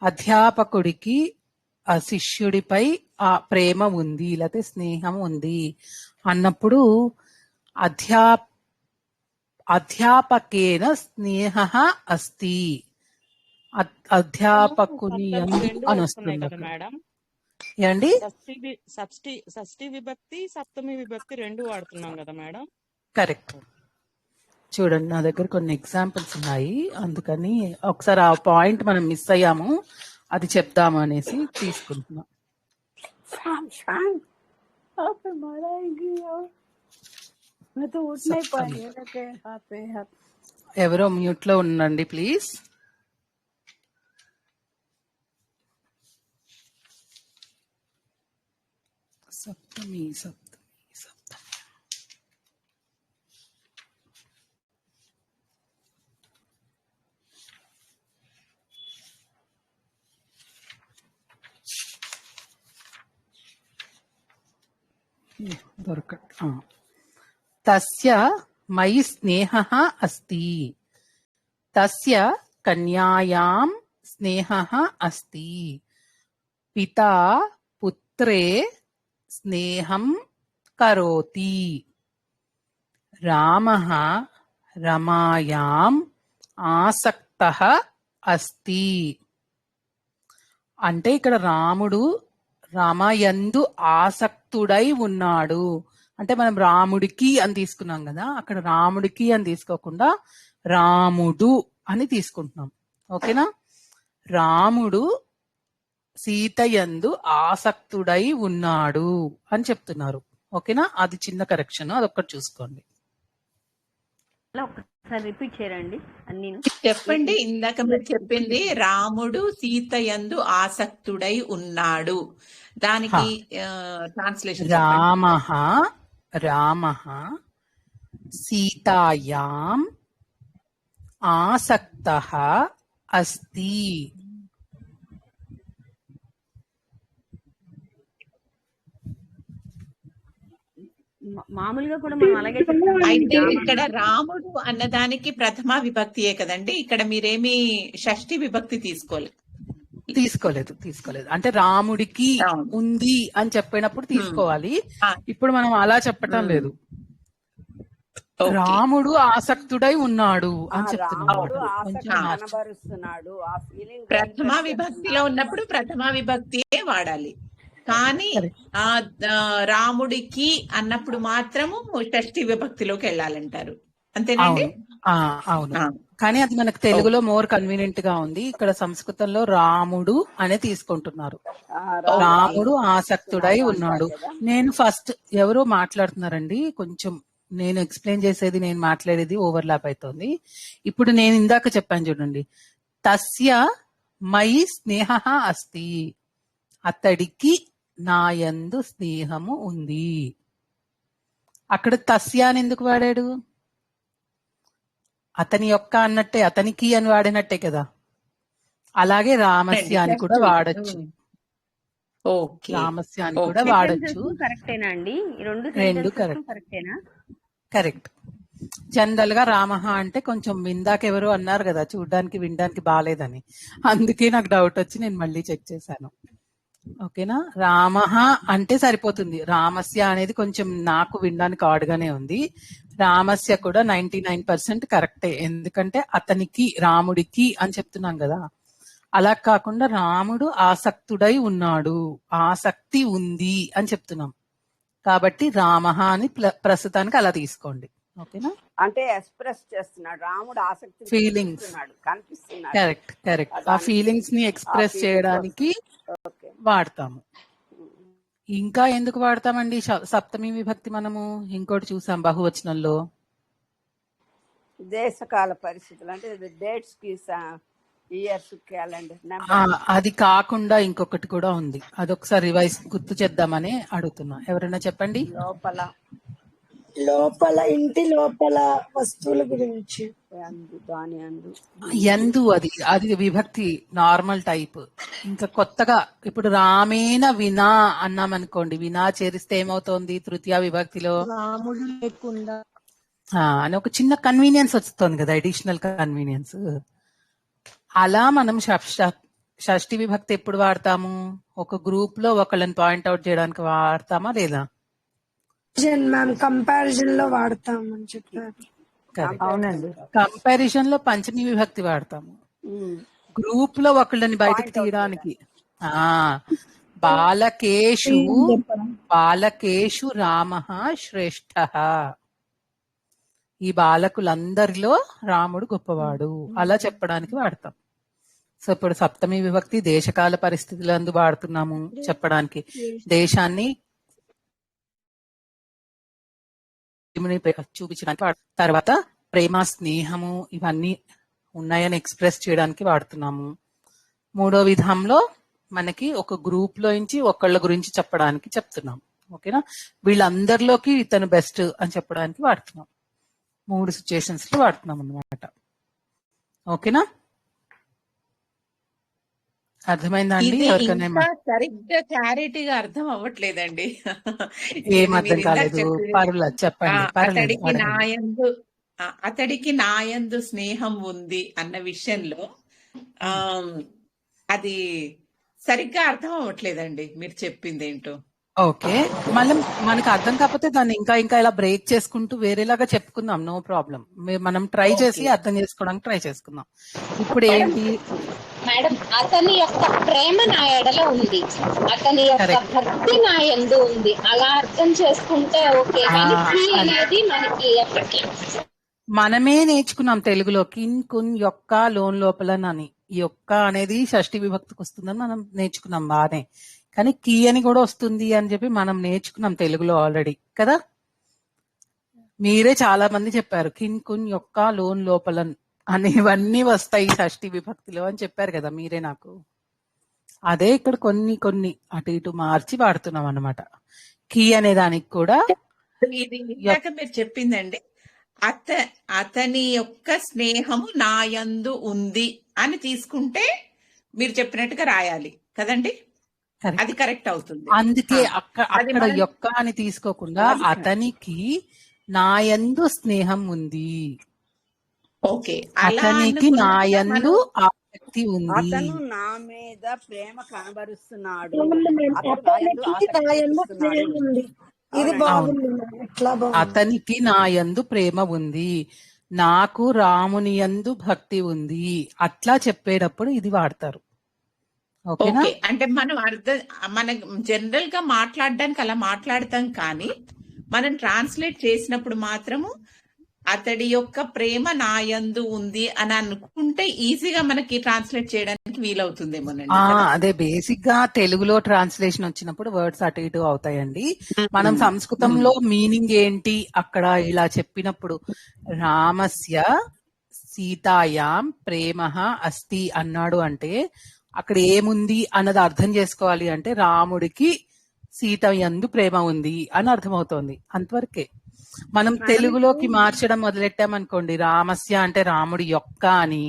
అధ్యాపకుడికి ఆ శిష్యుడిపై ఆ ప్రేమ ఉంది లేకపోతే స్నేహం ఉంది అన్నప్పుడు అధ్యాపకేన స్నేహ అస్తి. అధ్యాపకుని అని వస్తుంది మేడం. ఏమండి? షష్ఠి విభక్తి సప్తమి విభక్తి రెండు వాడుతున్నాం కదా మేడం. కరెక్ట్. చూడండి, నా దగ్గర కొన్ని ఎగ్జాంపుల్స్ ఉన్నాయి, అందుకని ఒకసారి ఆ పాయింట్ మనం మిస్ అయ్యాము, అది చెప్దాము అనేసి తీసుకుంటున్నాం. ఎవరో మ్యూట్ లో ఉండండి ప్లీజ్. సప్తమి సప్తమి సప్తమి. తస్య మయి స్నేహః అస్తి. తస్య కన్యాయాం స్నేహః అస్తి. పితా పుత్రే స్నేహం కరోతి. రామః రమాయాం ఆసక్తః అస్తి. అంటే ఇక్కడ రాముడు రామయందు ఆసక్తుడై ఉన్నాడు. అంటే మనం రాముడికి అని తీసుకున్నాం కదా, అక్కడ రాముడికి అని తీసుకోకుండా రాముడు అని తీసుకుంటున్నాం. ఓకేనా? రాముడు సీతయందు ఆసక్తుడై ఉన్నాడు అని చెప్తున్నారు. ఓకేనా? అది చిన్న కరెక్షన్, అదొక్కటి చూసుకోండి. ఒకసారి రిపీట్ చేయండి అన్ని. చెప్పండి. ఇందాక మీరు చెప్పింది రాముడు సీతయందు ఆసక్తుడై ఉన్నాడు, దానికి ట్రాన్స్లేషన్ రామః రామః సీతాయాం ఆసక్తః అస్తి. మామూలుగా కూడా మనం అలాగే చెప్తాం. అయితే ఇక్కడ రాముడు అన్నదానికి ప్రథమ విభక్తియే కదండి, ఇక్కడ మీరేమి షష్ఠి విభక్తి తీసుకోలేదు. అంటే రాముడికి ఉంది అని చెప్పినప్పుడు తీసుకోవాలి. ఇప్పుడు మనం అలా చెప్పటం లేదు. రాముడు ఆసక్తుడై ఉన్నాడు అని చెప్తున్నాడు. ప్రథమ విభక్తిలో ఉన్నప్పుడు ప్రథమ విభక్తియే వాడాలి. కానీ రాముడికి అన్నప్పుడు మాత్రము షష్ఠి విభక్తిలోకి వెళ్ళాలంటారు, అంతేనండి? అవును. కానీ అది మనకు తెలుగులో మోర్ కన్వీనియంట్ గా ఉంది. ఇక్కడ సంస్కృతంలో రాముడు అనే తీసుకుంటున్నారు. రాముడు ఆసక్తుడై ఉన్నాడు. నేను ఫస్ట్ ఎవరో మాట్లాడుతున్నారండి, కొంచెం నేను ఎక్స్ప్లెయిన్ చేసేది నేను మాట్లాడేది ఓవర్లాప్ అవుతోంది. ఇప్పుడు నేను ఇందాక చెప్పాను చూడండి, తస్య మయి స్నేహః అస్తి. అతడికి నాయందు స్నేహము ఉంది. అక్కడ తస్య అని ఎందుకు వాడాడు? అతని యొక్క అన్నట్టే, అతనికి అని వాడినట్టే కదా. అలాగే రామస్య అని కూడా వాడచ్చు. రామస్య అని కూడా వాడచ్చు. కరెక్టేనా అండి? రెండు కరెక్ట్. జనరల్ గా రామః అంటే కొంచెం ఇందాక ఎవరో అన్నారు కదా, చూడడానికి వినడానికి బాగాలేదని, అందుకే నాకు డౌట్ వచ్చి నేను మళ్ళీ చెక్ చేశాను. ఓకేనా? రామః అంటే సరిపోతుంది. రామస్య అనేది కొంచెం నాకు వినడానికి ఆడుగానే ఉంది. రామస్య కూడా 99% కరెక్టే, ఎందుకంటే అతనికి రాముడికి అని చెప్తున్నాం కదా. అలా కాకుండా రాముడు ఆసక్తుడై ఉన్నాడు, ఆసక్తి ఉంది అని చెప్తున్నాం కాబట్టి రామః అని ప్రస్తుతానికి అలా తీసుకోండి. ఓకేనా? అంటే ఎక్స్ప్రెస్ చేస్తున్నాడు, రాముడు ఆసక్తి ఫీలింగ్స్ కనిపిస్తున్నాడు. కరెక్ట్. ఆ ఫీలింగ్స్ ని ఎక్స్ప్రెస్ చేయడానికి వాడతాము. ఇంకా ఎందుకు వాడతామండి సప్తమి విభక్తి? మనము ఇంకోటి చూసాం బహువచనంలో, దేశకాల పరిస్థితులు, అంటే డేట్స్ కి, ఇయర్స్, క్యాలెండర్. అది కాకుండా ఇంకొకటి కూడా ఉంది, అదొకసారి రివైజ్ గుర్తు చేద్దామని అడుగుతున్నా. ఎవరైనా చెప్పండి. లోపల ఇంటి లోపల వస్తువుల గురించి. యందు అది విభక్తి నార్మల్ టైప్. ఇంకా కొత్తగా ఇప్పుడు రామేణ వినా అన్నామనుకోండి, వినా చేరిస్తే ఏమవుతోంది తృతీయ విభక్తిలో? రాముడు లేకుండా అని ఒక చిన్న కన్వీనియన్స్ వస్తుంది కదా, అడిషనల్ కన్వీనియన్స్. అలా మనం షష్ఠి విభక్తి ఎప్పుడు వాడతాము? ఒక గ్రూప్ లో ఒకళ్ళని పాయింట్అవుట్ చేయడానికి వాడతామా లేదా? కంపారిజన్ లో వాడతామని చెప్పారు. అవునండి. కంపారిజన్ లో పంచమి విభక్తి వాడతాము. గ్రూప్ లో ఒకళ్ళని బయటకు తీయడానికి బాలకేషు రామః శ్రేష్ఠః. ఈ బాలకులందరిలో రాముడు గొప్పవాడు అలా చెప్పడానికి వాడతాం. సో ఇప్పుడు సప్తమి విభక్తి దేశకాల పరిస్థితులందు వాడుతున్నాము చెప్పడానికి. దేశాన్ని చూపించడానికి తర్వాత ప్రేమ, స్నేహము ఇవన్నీ ఉన్నాయని ఎక్స్ప్రెస్ చేయడానికి వాడుతున్నాము. మూడో విధంలో మనకి ఒక గ్రూప్ లో నుంచి ఒకళ్ళ గురించి చెప్పడానికి చెప్తున్నాం. ఓకేనా, వీళ్ళందరిలోకి ఇతను బెస్ట్ అని చెప్పడానికి వాడుతున్నాం. 3 సిచ్యుయేషన్స్ లో వాడుతున్నాం అన్నమాట. ఓకేనా, అర్థమైందా అండి? ఇది ఎవరికైనా ఇంకా సరిగ్గా క్లారిటీగా అర్థం అవ్వట్లేదండి. ఏం ఇది అర్థం మీరు ఇందాక కాలేదు? చెప్పిన పర్లేదు, చెప్పండి, పర్లేదు, అడగండి. అతడికి నాయందు స్నేహం ఉంది అన్న విషయంలో ఆ అది సరిగ్గా అర్థం అవ్వట్లేదండి మీరు చెప్పింది ఏంటో. ఓకే, మళ్ళీ మనకు అర్థం కాకపోతే దాన్ని ఇంకా ఇంకా ఇలా బ్రేక్ చేసుకుంటూ వేరేలాగా చెప్పుకుందాం, నో ప్రాబ్లం. మనం ట్రై చేసి అర్థం చేసుకోవడానికి ట్రై చేసుకుందాం. ఇప్పుడు ఏంటి మేడం, అతని యొక్క ప్రేమ నా ఎడల ఉంది, అతని యొక్క భక్తి నా యందు ఉంది, అలా అర్థం చేసుకుంటే ఓకే. కానీ కీ అనేది మనకి ఎప్పటికీ మనమే నేర్చుకున్నాం తెలుగులో కిన్ కున్ యొక్క లోన్ లోపలనని. ఈ యొక్క అనేది షష్ఠి విభక్తికి వస్తుందని మనం నేర్చుకున్నాం బానే, కానీ కీ అని కూడా వస్తుంది అని చెప్పి మనం నేర్చుకున్నాం తెలుగులో ఆల్రెడీ కదా. మీరే చాలా మంది చెప్పారు కిన్ కున్ యొక్క లోన్ లోపలన్ అనేవన్నీ వస్తాయి షష్ఠి విభక్తిలో అని చెప్పారు కదా మీరే నాకు. అదే ఇక్కడ కొన్ని కొన్ని అటు ఇటు మార్చి వాడుతున్నాం అన్నమాట. కీ అనే దానికి కూడా ఇది ఇందాక మీరు చెప్పిందండి, అతని యొక్క స్నేహము నాయందు ఉంది అని తీసుకుంటే మీరు చెప్పినట్టుగా రాయాలి కదండి, అది కరెక్ట్ అవుతుంది. అందుకే అక్కడ యొక్క అని తీసుకోకుండా అతనికి నాయందు స్నేహం ఉంది, ఓకే, అతనికి నాయందు ఆసక్తి ఉంది. అతను నా మీద ప్రేమ కనబరుస్తున్నాడు, అతనికి నాయందు ప్రేమ ఉంది, నాకు రాముని యందు భక్తి ఉంది, అట్లా చెప్పేటప్పుడు ఇది వాడతారు. ఓకేనా, అంటే మన జనరల్ గా మాట్లాడడానికి అలా మాట్లాడతాం, కానీ మనం ట్రాన్స్లేట్ చేసినప్పుడు మాత్రము అతడి యొక్క ప్రేమ నాయందు ఉంది అని అనుకుంటే ఈజీగా మనకి ట్రాన్స్లేట్ చేయడానికి వీలవుతుందేమోనండి. అదే బేసిక్ గా తెలుగులో ట్రాన్స్లేషన్ వచ్చినప్పుడు వర్డ్స్ అటు ఇటు అవుతాయండి. మనం సంస్కృతంలో మీనింగ్ ఏంటి అక్కడ ఇలా చెప్పినప్పుడు రామస్య సీతాయాం ప్రేమ అస్తి అన్నాడు అంటే అక్కడ ఏముంది అన్నది అర్థం చేసుకోవాలి అంటే రాముడికి సీత యందు ప్రేమ ఉంది అని అర్థమవుతోంది, అంతవరకే. మనం తెలుగులోకి మార్చడం మొదలెట్టామనుకోండి, రామస్య అంటే రాముడి యొక్క అని,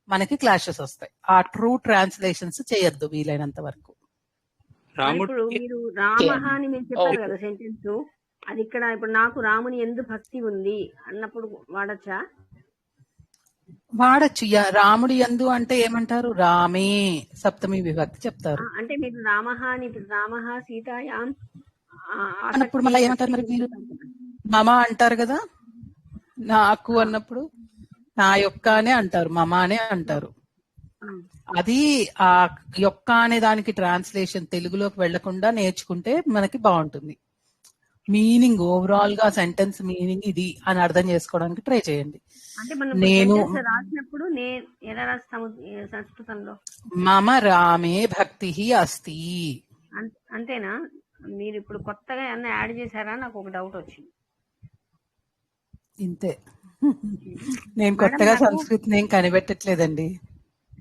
మనకి క్లాషెస్ వస్తాయి. ఆ ట్రూ ట్రాన్స్లేషన్స్ చేయొద్దు వీలైనంత వరకు. ఇప్పుడు మీరు రామః అని మీరు చెప్పారు కదా సెంటెన్స్, అది ఇక్కడ ఇప్పుడు నాకు రాముని ఎందు భక్తి ఉంది అన్నప్పుడు వాడచ్చా? వాడచ్చు. రాముడి యందు అంటే ఏమంటారు, రామే సప్తమి విభక్తి చెప్తారు. అంటే మీరు రామః అని ఇప్పుడు రామః సీతాయాం అన్నప్పుడు మళ్ళీ ఏమంటారు మరి మీరు? మమ అంటారు కదా, నాకు అన్నప్పుడు నా యొక్క అనే అంటారు, మమ అనే అంటారు. అది ఆ యొక్క అనే దానికి ట్రాన్స్లేషన్ తెలుగులోకి వెళ్లకుండా నేర్చుకుంటే మనకి బాగుంటుంది. మీనింగ్ ఓవరాల్ గా సెంటెన్స్ మీనింగ్ ఇది అని అర్థం చేసుకోవడానికి ట్రై చేయండి. నేను రాసినప్పుడు ఎలా రాస్తాము సంస్కృతంలో? మమ రామే భక్తి అస్తి. అంతేనా? మీరు ఇప్పుడు కొత్తగా ఏమన్నా యాడ్ చేశారా? నాకు ఒక డౌట్ వచ్చింది. ఇంతే, నేను కొత్తగా సంస్కృతిని ఏం కనిపెట్టట్లేదండి.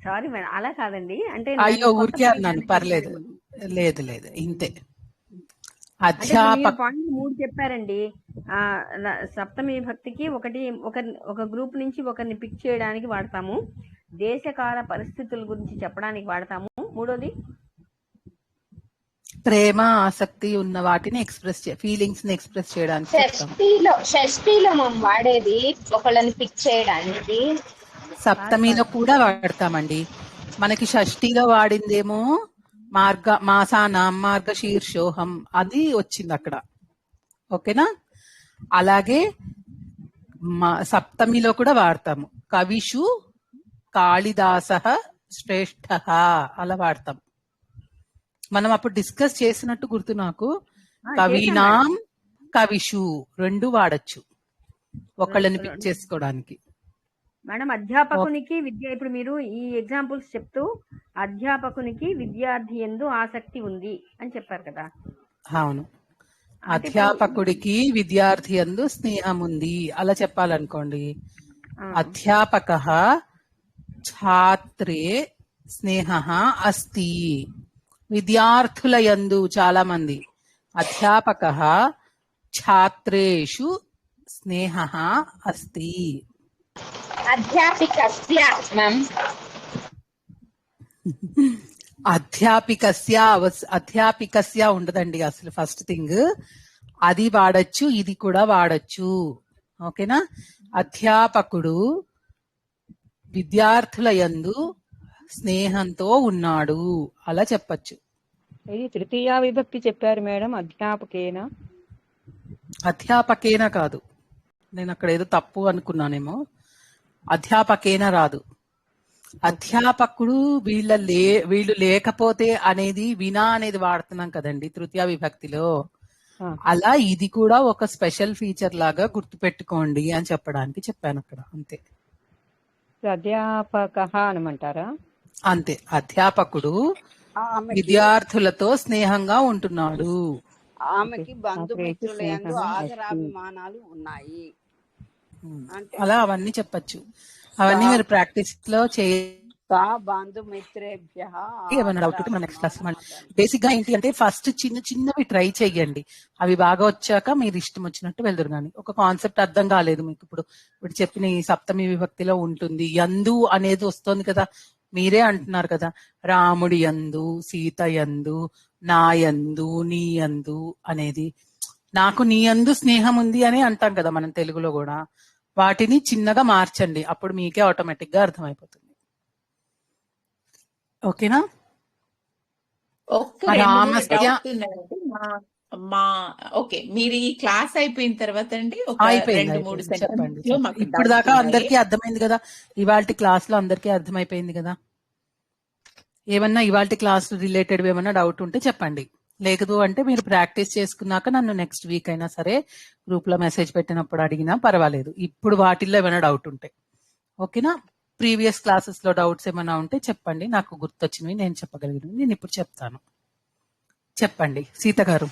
సారీ మేడం, అలా కాదండి. అంటే అయ్యో ఊరికే అన్నాను, పర్లేదు. లేదు లేదు, ఇంతే. అధ్యాపక పాయింట్ 3 చెప్పారండి. సప్తమి భక్తికి ఒక గ్రూప్ నుంచి ఒకరిని పిక్ చేయడానికి వాడతాము, దేశకాల పరిస్థితుల గురించి చెప్పడానికి వాడతాము. మూడోది ప్రేమ ఆసక్తి ఉన్న వాటిని ఎక్స్ప్రెస్ ఫీలింగ్స్ ని ఎక్స్ప్రెస్ చేయడానికి. షష్ఠిలో మనం వాడేది ఒకళ్ళని పిక్ చేయడానికి, సప్తమిలో కూడా వాడతామండి. మనకి షష్ఠిలో వాడిందేమో మాసానాం మార్గశీర్షోహం అది వచ్చింది అక్కడ, ఓకేనా. అలాగే సప్తమిలో కూడా వాడతాము, కవిషు కాళిదాస శ్రేష్ఠ అలా వాడతాం. మనం అప్పుడు డిస్కస్ చేసినట్టు గుర్తు నాకు, కవీనాం కవిషు రెండు వాడచ్చు ఒకళ్ళని పిక్ చేసుకోవడానికి. మేడం అధ్యాపకునికి ఇప్పుడు మీరు ఈ ఎగ్జాంపుల్స్ చెప్తూ అధ్యాపకునికి విద్యార్థి యందు ఆసక్తి ఉంది అని చెప్పారు కదా. అవును, అధ్యాపకుడికి విద్యార్థి యందు స్నేహం ఉంది అలా చెప్పాలనుకోండి. అధ్యాపకః ఛాత్రే స్నేహః అస్తి. విద్యార్థుల యందు చాలా మంది అధ్యాపకః ఛాత్రేషు స్నేహః అస్తి. అధ్యాపికస్య మ్యామ్. అధ్యాపికస్య ఉండదండి అసలు. ఫస్ట్ థింగ్ అది వాడచ్చు, ఇది కూడా వాడచ్చు. ఓకేనా? అధ్యాపకుడు విద్యార్థుల యందు స్నేహంతో ఉన్నాడు అలా చెప్పచ్చు. ఇది తృతీయ విభక్తి చెప్పారు మేడం. అధ్యాపకేనా అధ్యాపకేన కాదు, నేను అక్కడ ఏదో తప్పు అనుకున్నానేమో. అధ్యాపకేన రాదు. అధ్యాపకుడు వీళ్ళు లేకపోతే అనేది వినా అనేది వాడుతున్నాం కదండి తృతీయ విభక్తిలో. అలా ఇది కూడా ఒక స్పెషల్ ఫీచర్ లాగా గుర్తుపెట్టుకోండి అని చెప్పడానికి చెప్పాను అక్కడ. అంతే. అధ్యాపక అనమంటారా? అంతే. అధ్యాపకుడు విద్యార్థులతో స్నేహంగా ఉంటున్నాడు. ఆమెకి బంధుమిత్రుల యందు ఆదరాభిమానాలు ఉన్నాయి. అలా అవన్నీ చెప్పచ్చు. అవన్నీ మీరు ప్రాక్టీస్ లో ఏమన్నా డౌట్ ఉంటే మన నెక్స్ట్ క్లాస్. బేసిక్ గా ఏంటి అంటే ఫస్ట్ చిన్నవి ట్రై చెయ్యండి. అవి బాగా వచ్చాక మీరు ఇష్టం వచ్చినట్టు వెళ్దురు. కానీ ఒక కాన్సెప్ట్ అర్థం కాలేదు మీకు, ఇప్పుడు చెప్పిన ఈ సప్తమి విభక్తిలో ఉంటుంది యందు అనేది వస్తుంది కదా. మీరే అంటున్నారు కదా, రాముడి యందు, సీత యందు, నా యందు, నీ యందు అనేది. నాకు నీ యందు స్నేహం ఉంది అని అంటాం కదా మనం తెలుగులో కూడా. వాటిని చిన్నగా మార్చండి, అప్పుడు మీకే ఆటోమేటిక్ గా అర్థమైపోతుంది. ఓకేనా? ఓకే, మీరు ఈ క్లాస్ అయిపోయిన తర్వాత అండి ఒక 2-3 చెప్పండి. ఇప్పుడు దాకా అందరికీ అర్థమైంది కదా? ఇవాళ క్లాస్ లో అందరికీ అర్థమైపోయింది కదా? ఏమన్నా ఇవాళ క్లాస్ రిలేటెడ్ ఏమన్నా డౌట్ ఉంటే చెప్పండి. లేదు అంటే మీరు ప్రాక్టీస్ చేసుకున్నాక నన్ను నెక్స్ట్ వీక్ అయినా సరే గ్రూప్ లో మెసేజ్ పెట్టినప్పుడు అడిగినా పర్వాలేదు. ఇప్పుడు వాటిల్లో ఏమైనా డౌట్ ఉంటే ఓకేనా? ప్రీవియస్ క్లాసెస్ లో డౌట్స్ ఏమైనా ఉంటే చెప్పండి, నాకు గుర్తొచ్చినవి నేను చెప్పగలిగినవి నేను ఇప్పుడు చెప్తాను. చెప్పండి సీత గారు.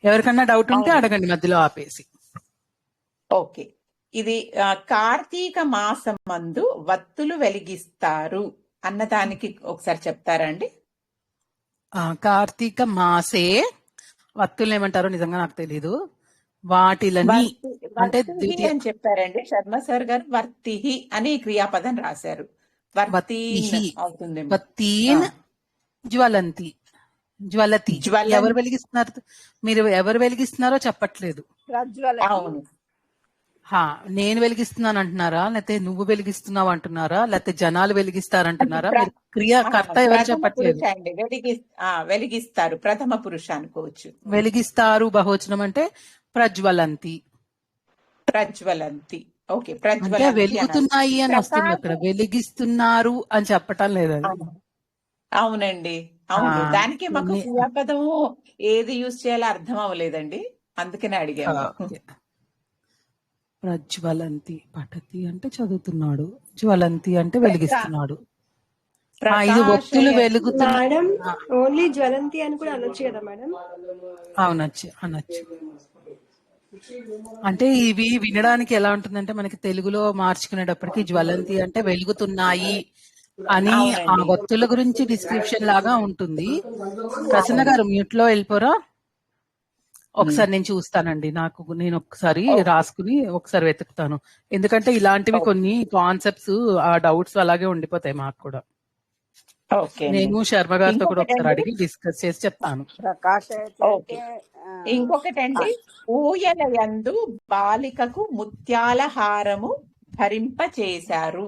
ఎవరికన్నా డౌట్ ఉంటే అడగండి మధ్యలో ఆపేసి. ఓకే, ఇది కార్తీక మాసం మందు వత్తులు వెలిగిస్తారు అన్నదానికి ఒకసారి చెప్తారా అండి? కార్తీక మాసే వత్తులు ఏమంటారో నిజంగా నాకు తెలీదు. వాటిలని అంటే అని చెప్పారండి శర్మ సార్ గారు. వర్తిహి అని క్రియాపదం రాశారు. వత్తీన్ జ్వలంతి, జ్వలతి. ఎవరు వెలిగిస్తున్నారు? మీరు ఎవరు వెలిగిస్తున్నారో చెప్పట్లేదు. అవును, నేను వెలిగిస్తున్నాను అంటున్నారా, లేకపోతే నువ్వు వెలిగిస్తున్నావు అంటున్నారా, లేకపోతే జనాలు వెలిగిస్తారంటున్నారా? క్రియాకర్త ఎవరు చెప్పట్లేదు. వెలిగిస్తారు ప్రథమ పురుష అనుకోవచ్చు. వెలిగిస్తారు బహువచనం అంటే ప్రజ్వలంతి. ప్రజ్వలంతి. ఓకే, అంటే వెలుగుతున్నాయి అని వస్తుంది అక్కడ, వెలిగిస్తున్నారు అని చెప్పటం లేదు. అవునండి, అవును. దానికి మాకు క్రియాపదము ఏది యూజ్ చేయాలో అర్థం అవ్వలేదండి, అందుకనే అడిగాము. ప్రజ్వలంతి. పఠతి అంటే చదువుతున్నాడు, జ్వలంతి అంటే వెలిగిస్తున్నాడు. ఇది ఒత్తులు వెలుగుతున్నాడు. ఓన్లీ జ్వలంతి అని కూడా అనొచ్చు కదా మేడం? అవునొచ్చు, అనొచ్చు. అంటే ఇవి వినడానికి ఎలా ఉంటుందంటే మనకి తెలుగులో మార్చుకునేటప్పటికి జ్వలంతి అంటే వెలుగుతున్నాయి అని ఆ ఒత్తుల గురించి డిస్క్రిప్షన్ లాగా ఉంటుంది. ప్రసన్న గారు మ్యూట్ లో వెళ్ళిపోరా? ఒకసారి నేను చూస్తానండి, నేను ఒకసారి రాసుకుని ఒకసారి వెతుకుతాను. ఎందుకంటే ఇలాంటివి కొన్ని కాన్సెప్ట్స్ ఆ డౌట్స్ అలాగే ఉండిపోతాయి మాకు కూడా. నేను శర్మ గారితో కూడా ఒకసారి అడిగి డిస్కస్ చేసి చెప్తాను. ఇంకొకటండి, ఊయలయందు బాలికకు ముత్యాల హారము ధరింప చేశారు.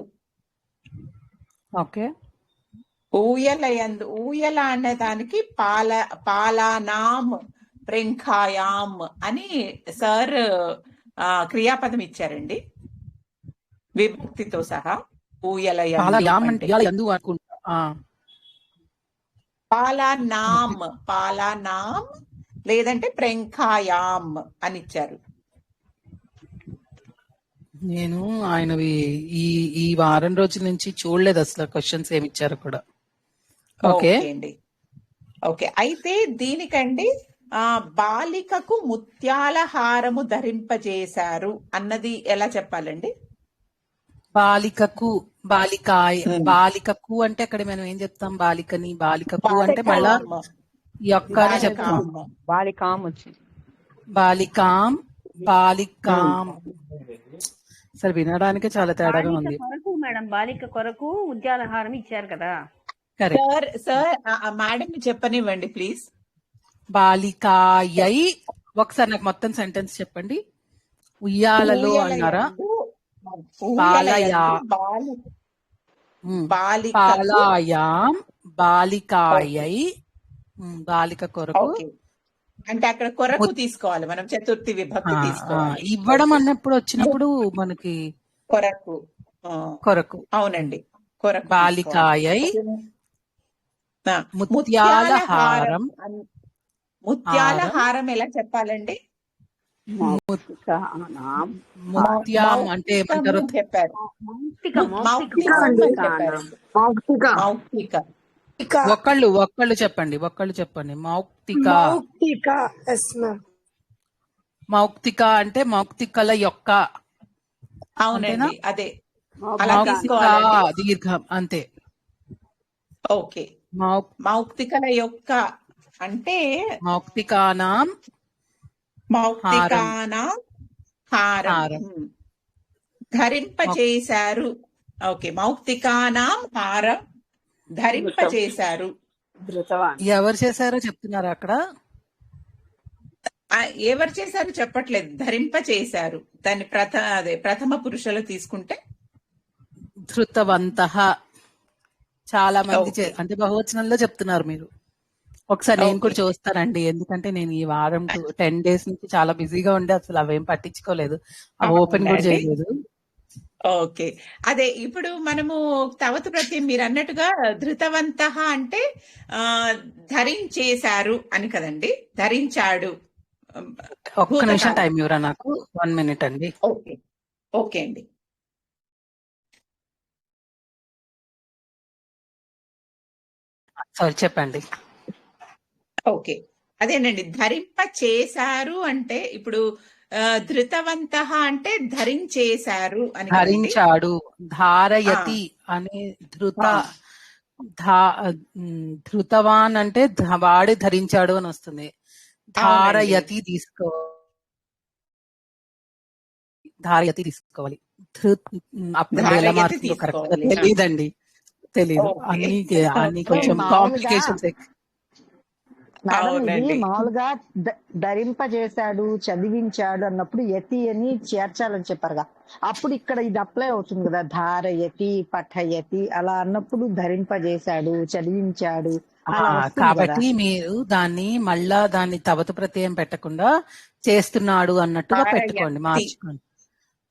ఓకే, ఊయలయందు, ఊయల అనే దానికి పాలానాం ప్రింఖాయాం అని సార్ క్రియాపదం ఇచ్చారండి విభక్తితో సహా. ఊయలయందు పాలానాం లేదంటే ప్రింఖాయాం అని ఇచ్చారు. నేను ఆయనవి ఈ వారం రోజుల నుంచి చూడలేదు అసలు, క్వశ్చన్స్ ఏమి ఇచ్చారు కూడా. ఓకే అండి, ఓకే. అయితే దీనికండి బాలికకు ముత్యాల హారము ధరింపజేశారు అన్నది ఎలా చెప్పాలండి? బాలికకు బాలికకు అంటే అక్కడ మనం ఏం చెప్తాం? బాలికని బాలికకు అంటే మళ్ళా యొక్క అని చెప్తాం. బాలికాం వచ్చింది. బాలికాం అసలు వినడానికే చాలా తేడాగా బాలిక ఉంది. కొరకు మేడం, బాలిక కొరకు ఉద్యానహారం ఇచ్చారు కదా. సార్ మేడం చెప్పనివ్వండి ప్లీజ్. బాలికాయై ఒకసారి నాకు మొత్తం సెంటెన్స్ చెప్పండి. ఉయ్యాలలో అన్నారా? పాలయాం బాలికాయై బాలిక కొరకు. అంటే అక్కడ కొరకు తీసుకోవాలి మనం, చతుర్థి విభక్తి తీసుకోవాలి. ఇవ్వడం అన్నప్పుడు వచ్చినప్పుడు మనకి కొరకు. అవునండి, కొరకు. బాలికాయై ముత్యాల హారం. ముత్యాల హారం ఎలా చెప్పాలండి? ముత్యం అంటే ఏమంటారు చెప్పారు. ఒక్కళ్ళు చెప్పండి. మౌక్తిక అంటే మౌక్తికల యొక్క. అవునండి, అదే దీర్ఘం అంతే. ఓకే, మౌక్తికల యొక్క అంటే మౌక్తికానాం హారం ధరింపచేశారు. ఓకే, మౌక్తికానాం హారం ధరింపచేశారు. ఎవరు చేశారో చెప్తున్నారు అక్కడ. ఎవరు చేశారు చెప్పట్లేదు, ధరింపచేశారు. దాన్ని ప్రథమ పురుషులు తీసుకుంటే ధృతవంతః. చాలా మంది అంటే బహువచనంలో చెప్తున్నారు మీరు. ఒకసారి నేను కూడా చూస్తానండి, ఎందుకంటే నేను ఈ వారం 10 days నుంచి చాలా బిజీగా ఉండే అసలు అవేం పట్టించుకోలేదు, అవి ఓపెన్ కూడా చేయలేదు. ఓకే, అదే ఇప్పుడు మనము తవతు ప్రత్యయం మీరు అన్నట్టుగా ధృతవంతః అంటే ధరించేశారు అని కదండి, ధరించాడు. ఒక్క నిమిషం టైం ఇవ్వరా నాకు, 1 minute అండి. ఓకే అండి. సారీ చెప్పండి. ఓకే, అదేనండి, ధరింప చేశారు అంటే ఇప్పుడు ధృతవంతః అంటే ధరించేశారు అని. ధరించాడు. ధారయతి అనే ధృతవాన్ అంటే వాడు ధరించాడు అని వస్తుంది. ధారయతి తీసుకోవాలి. అప్పుడు ఎలా మార్చుకో కరెక్ట్ గా తెలీదు. అన్ని కొంచెం కాంప్లికేషన్స్. మేడం ఇది మామూలుగా ధరింపజేశాడు, చదివించాడు అన్నప్పుడు యతి అని చేర్చాలని చెప్పారుగా, అప్పుడు ఇక్కడ ఇది అప్లై అవుతుంది కదా, ధారయతి పఠయతి అలా అన్నప్పుడు ధరింపజేశాడు, చదివించాడు. కాబట్టి మీరు దాన్ని మళ్ళా దాన్ని తవతు ప్రత్యయం పెట్టకుండా చేస్తున్నాడు అన్నట్టుగా పెట్టుకోండి, మార్చుకోండి.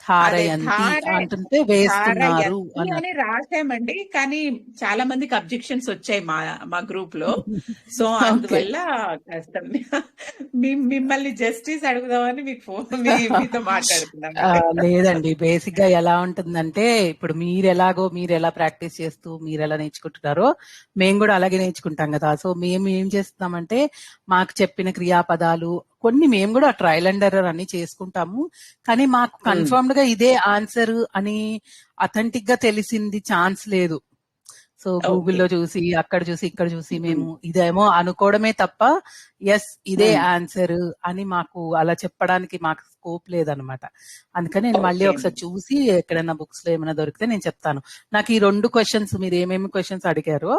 ధారయంతి అంటుంటే వేస్తున్నారు అని రాసామండి, కానీ చాలా మందికి అబ్జెక్షన్స్ వచ్చాయి మా గ్రూప్ లో. సో అందువల్ల మిమ్మల్ని జస్టిస్ అడుగుదామని మీతో మాట్లాడుతున్నాను. లేదండి, బేసిక్ గా ఎలా ఉంటుందంటే ఇప్పుడు మీరు ఎలా ప్రాక్టీస్ చేస్తూ మీరు ఎలా నేర్చుకుంటున్నారో మేము కూడా అలాగే నేర్చుకుంటాం కదా. సో మేము ఏం చేస్తున్నామంటే మాకు చెప్పిన క్రియాపదాలు కొన్ని మేము కూడా ట్రయల్ అండ్ ఎర్రర్ అన్ని చేసుకుంటాము, కానీ మాకు కన్ఫర్మ్డ్ గా ఇదే ఆన్సర్ అని అథెంటిక్ గా తెలిసింది ఛాన్స్ లేదు. సో గూగుల్లో చూసి అక్కడ చూసి ఇక్కడ చూసి మేము ఇదేమో అనుకోవడమే తప్ప ఎస్ ఇదే ఆన్సర్ అని మాకు అలా చెప్పడానికి మాకు స్కోప్ లేదనమాట. అందుకని నేను మళ్ళీ ఒకసారి చూసి ఎక్కడైనా బుక్స్ లో ఏమైనా దొరికితే నేను చెప్తాను. నాకు ఈ 2 questions మీరు ఏమేమి క్వశ్చన్స్ అడిగారో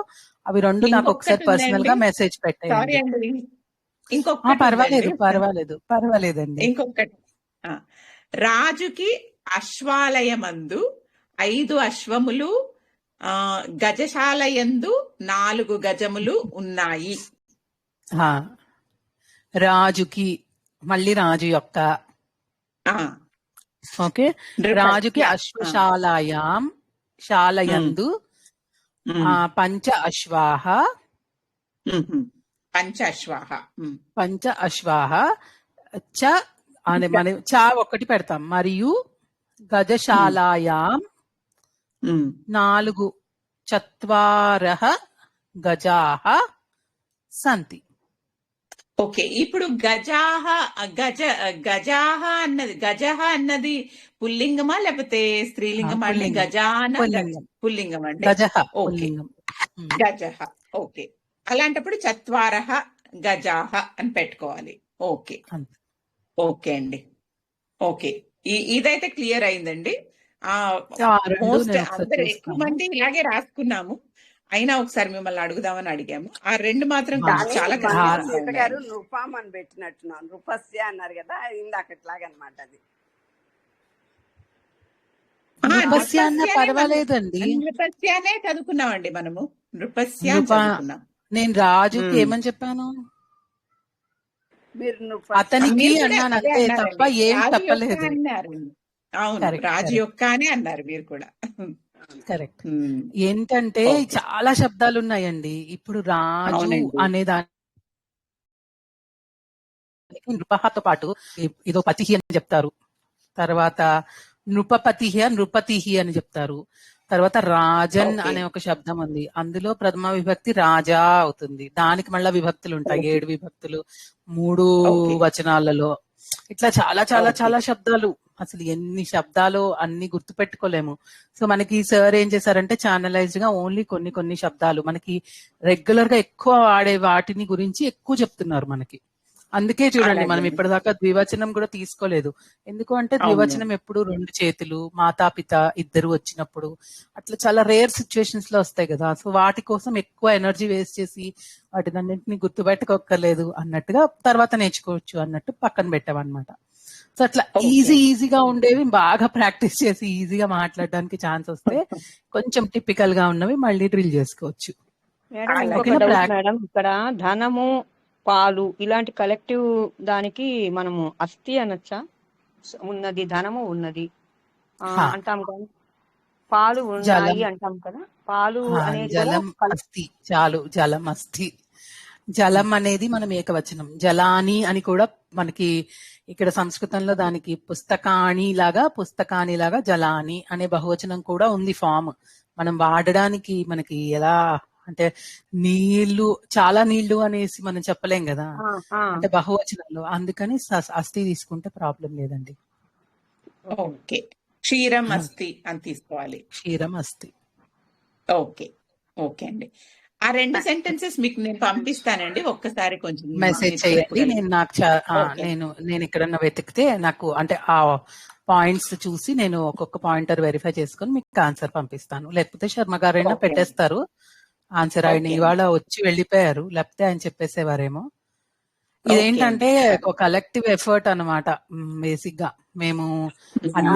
అవి 2 నాకు ఒకసారి పర్సనల్ గా మెసేజ్ పెట్టండి. పర్వాలేదండి. ఇంకొకటి, రాజుకి అశ్వాలయమందు 5 అశ్వములు, గజశాలయందు 4 గజములు ఉన్నాయి. రాజుకి మళ్ళీ రాజు యొక్క. ఓకే, రాజుకి శాలయందు పంచ అశ్వాహ చ అనే మన చా ఒకటి పెడతాం. మరియు గజశాలాయాం 4 చత్వారః గజాః సంతి. ఓకే. ఇప్పుడు గజః అన్నది పుల్లింగమా లేకపోతే స్త్రీలింగమా అండి? పుల్లింగం. గజాన పుల్లింగం. పుల్లింగం అండి. గజః ఓకే. పుల్లింగం. గజః. ఓకే. అలాంటప్పుడు చత్వారః గజాః అని పెట్టుకోవాలి. ఓకే. అంతే. ఓకే అండి. ఓకే. ఇదైతే క్లియర్ అయిందండి. ఆ రెండు మోస్ట్ నేను ఒకసారి అందరూ ఎక్కువ చూస్తాను. మంది ఇలాగే రాసుకున్నాము. అయినా ఒకసారి మిమ్మల్ని అడుగుదామని అడిగాము. ఆ రెండు మాత్రం కొంచెం కానీ చాలా మన కన్ఫ్యూజన్ సీత ఉన్నాయి. గారు నృపాం అని పెట్టినట్టున్నాం. నృపస్య అన్నారు కదా, ఇందాకట్లాగనమాట అది. నృపస్య అన్న పర్వాలేదండి. నృపస్యానే చదువుకున్నామండి మనము. నృపస్య అని నృప చదువుకున్నాం. నేను రాజుకి ఏమని చెప్పాను? మీరు అతనికి మీరు కూడా అన్నాను అదే అంతే అన్నారండి. తప్ప ఏం రాజు యొక్క చెప్పలేదు. అన్నారు. అవును, కరెక్ట్ రాజు కరెక్ట్ యొక్క అనే అన్నారు మీరు కూడా. కరెక్ట్. ఉమ్, ఏంటంటే ఓకే. చాలా శబ్దాలు ఉన్నాయండి. ఇప్పుడు రాజు అవునండి. అనే దానికి నృపహతో పాటు ఇదో పతిహి అని చెప్తారు. తర్వాత నృపపతిహి నృపతిహి అని చెప్తారు. తర్వాత రాజన్ ఓకే. అనే ఒక శబ్దం ఉంది. అందులో ప్రథమ విభక్తి రాజా అవుతుంది. దానికి మళ్ళా విభక్తులు ఉంటాయి. ఓకే. 7 విభక్తులు 3 ఓకే. వచనాలలో. ఇట్లా చాలా చాలా ఓకే. చాలా శబ్దాలు. అసలు ఎన్ని శబ్దాలు అన్ని గుర్తు పెట్టుకోలేము. సో మనకి సార్ ఏం చేశారంటే ఛానలైజ్డ్ గా ఓన్లీ కొన్ని కొన్ని శబ్దాలు మనకి రెగ్యులర్ గా ఎక్కువ వాడే వాటిని గురించి ఎక్కువ చెప్తున్నారు మనకి. అందుకే చూడండి మనం అలాగే. ఇప్పటిదాకా ద్వివచనం కూడా తీసుకోలేదు. ఎందుకు అంటే అవును. ద్వివచనం ఎప్పుడు 2 చేతులు మాతాపిత ఇద్దరు వచ్చినప్పుడు అట్లా చాలా రేర్ సిచ్యువేషన్స్ లో వస్తాయి కదా. సో వాటి కోసం ఎక్కువ ఎనర్జీ వేస్ట్ చేసి వాటినన్నింటినీ గుర్తుపెట్టుకోక్కర్లేదు అన్నట్టుగా తర్వాత నేర్చుకోవచ్చు అన్నట్టు పక్కన పెట్టామన్నమాట. సో అట్లా ఓకే. ఈజీగా ఉండేవి బాగా ప్రాక్టీస్ చేసి ఈజీగా మాట్లాడడానికి ఛాన్స్ వస్తే కొంచెం టిపికల్ గా ఉన్నవి మళ్ళీ డ్రిల్ చేసుకోవచ్చు. మేడం ఇంకొక అలాగే. ఓకేనా? Doubt madam. ఇక్కడ ధనము పాలు ఇలాంటి కలెక్టివ్ దానికి మనము అస్థి అనొచ్చా? ఉన్నది ధనము ఉన్నది అంటాం కదా, పాలు జలం ఉన్నాయి అంటాం కదా. పాలు అనేది కూడా జలం అస్థి. చాలు, జలం అస్థి. జలం అనేది మనం ఏకవచనం. జలాని అని కూడా మనకి ఇక్కడ సంస్కృతంలో దానికి పుస్తకాని లాగా జలాని అనే బహువచనం కూడా ఉంది ఫామ్. మనం వాడడానికి మనకి ఎలా అంటే నీళ్లు చాలా నీళ్లు అనేసి మనం చెప్పలేం కదా, అంటే బహువచనంలో. అందుకని అస్థి తీసుకుంటే ప్రాబ్లం లేదండి. ఓకే. క్షీరం అస్తి అని తీసుకోవాలి. క్షీరం అస్థి. ఓకే. ఓకే అండి. ఆ 2 సెంటెన్సెస్ మీకు నేను పంపిస్తానండి. ఒక్కసారి కొంచెం మెసేజ్ మీరు చేయండి. చెప్పగలరు. నేను నాకు ఓకే. నేను ఎక్కడన్నా వెతికితే నాకు అంటే ఆ పాయింట్స్ చూసి నేను ఒక్కొక్క పాయింటర్ వెరిఫై చేసుకొని మీకు ఆన్సర్ పంపిస్తాను. లేకపోతే శర్మ గారైనా ఓకే. పెట్టేస్తారు ఆన్సర్. ఆయన ఓకే. ఇవాళ వచ్చి వెళ్ళిపోయారు, లేకపోతే ఆయన చెప్పేసేవారేమో. ఓకే ఇదేంటంటే అండి. ఒక కలెక్టివ్ ఎఫర్ట్ అన్నమాట. బేసిక్ గా మేము అన్ని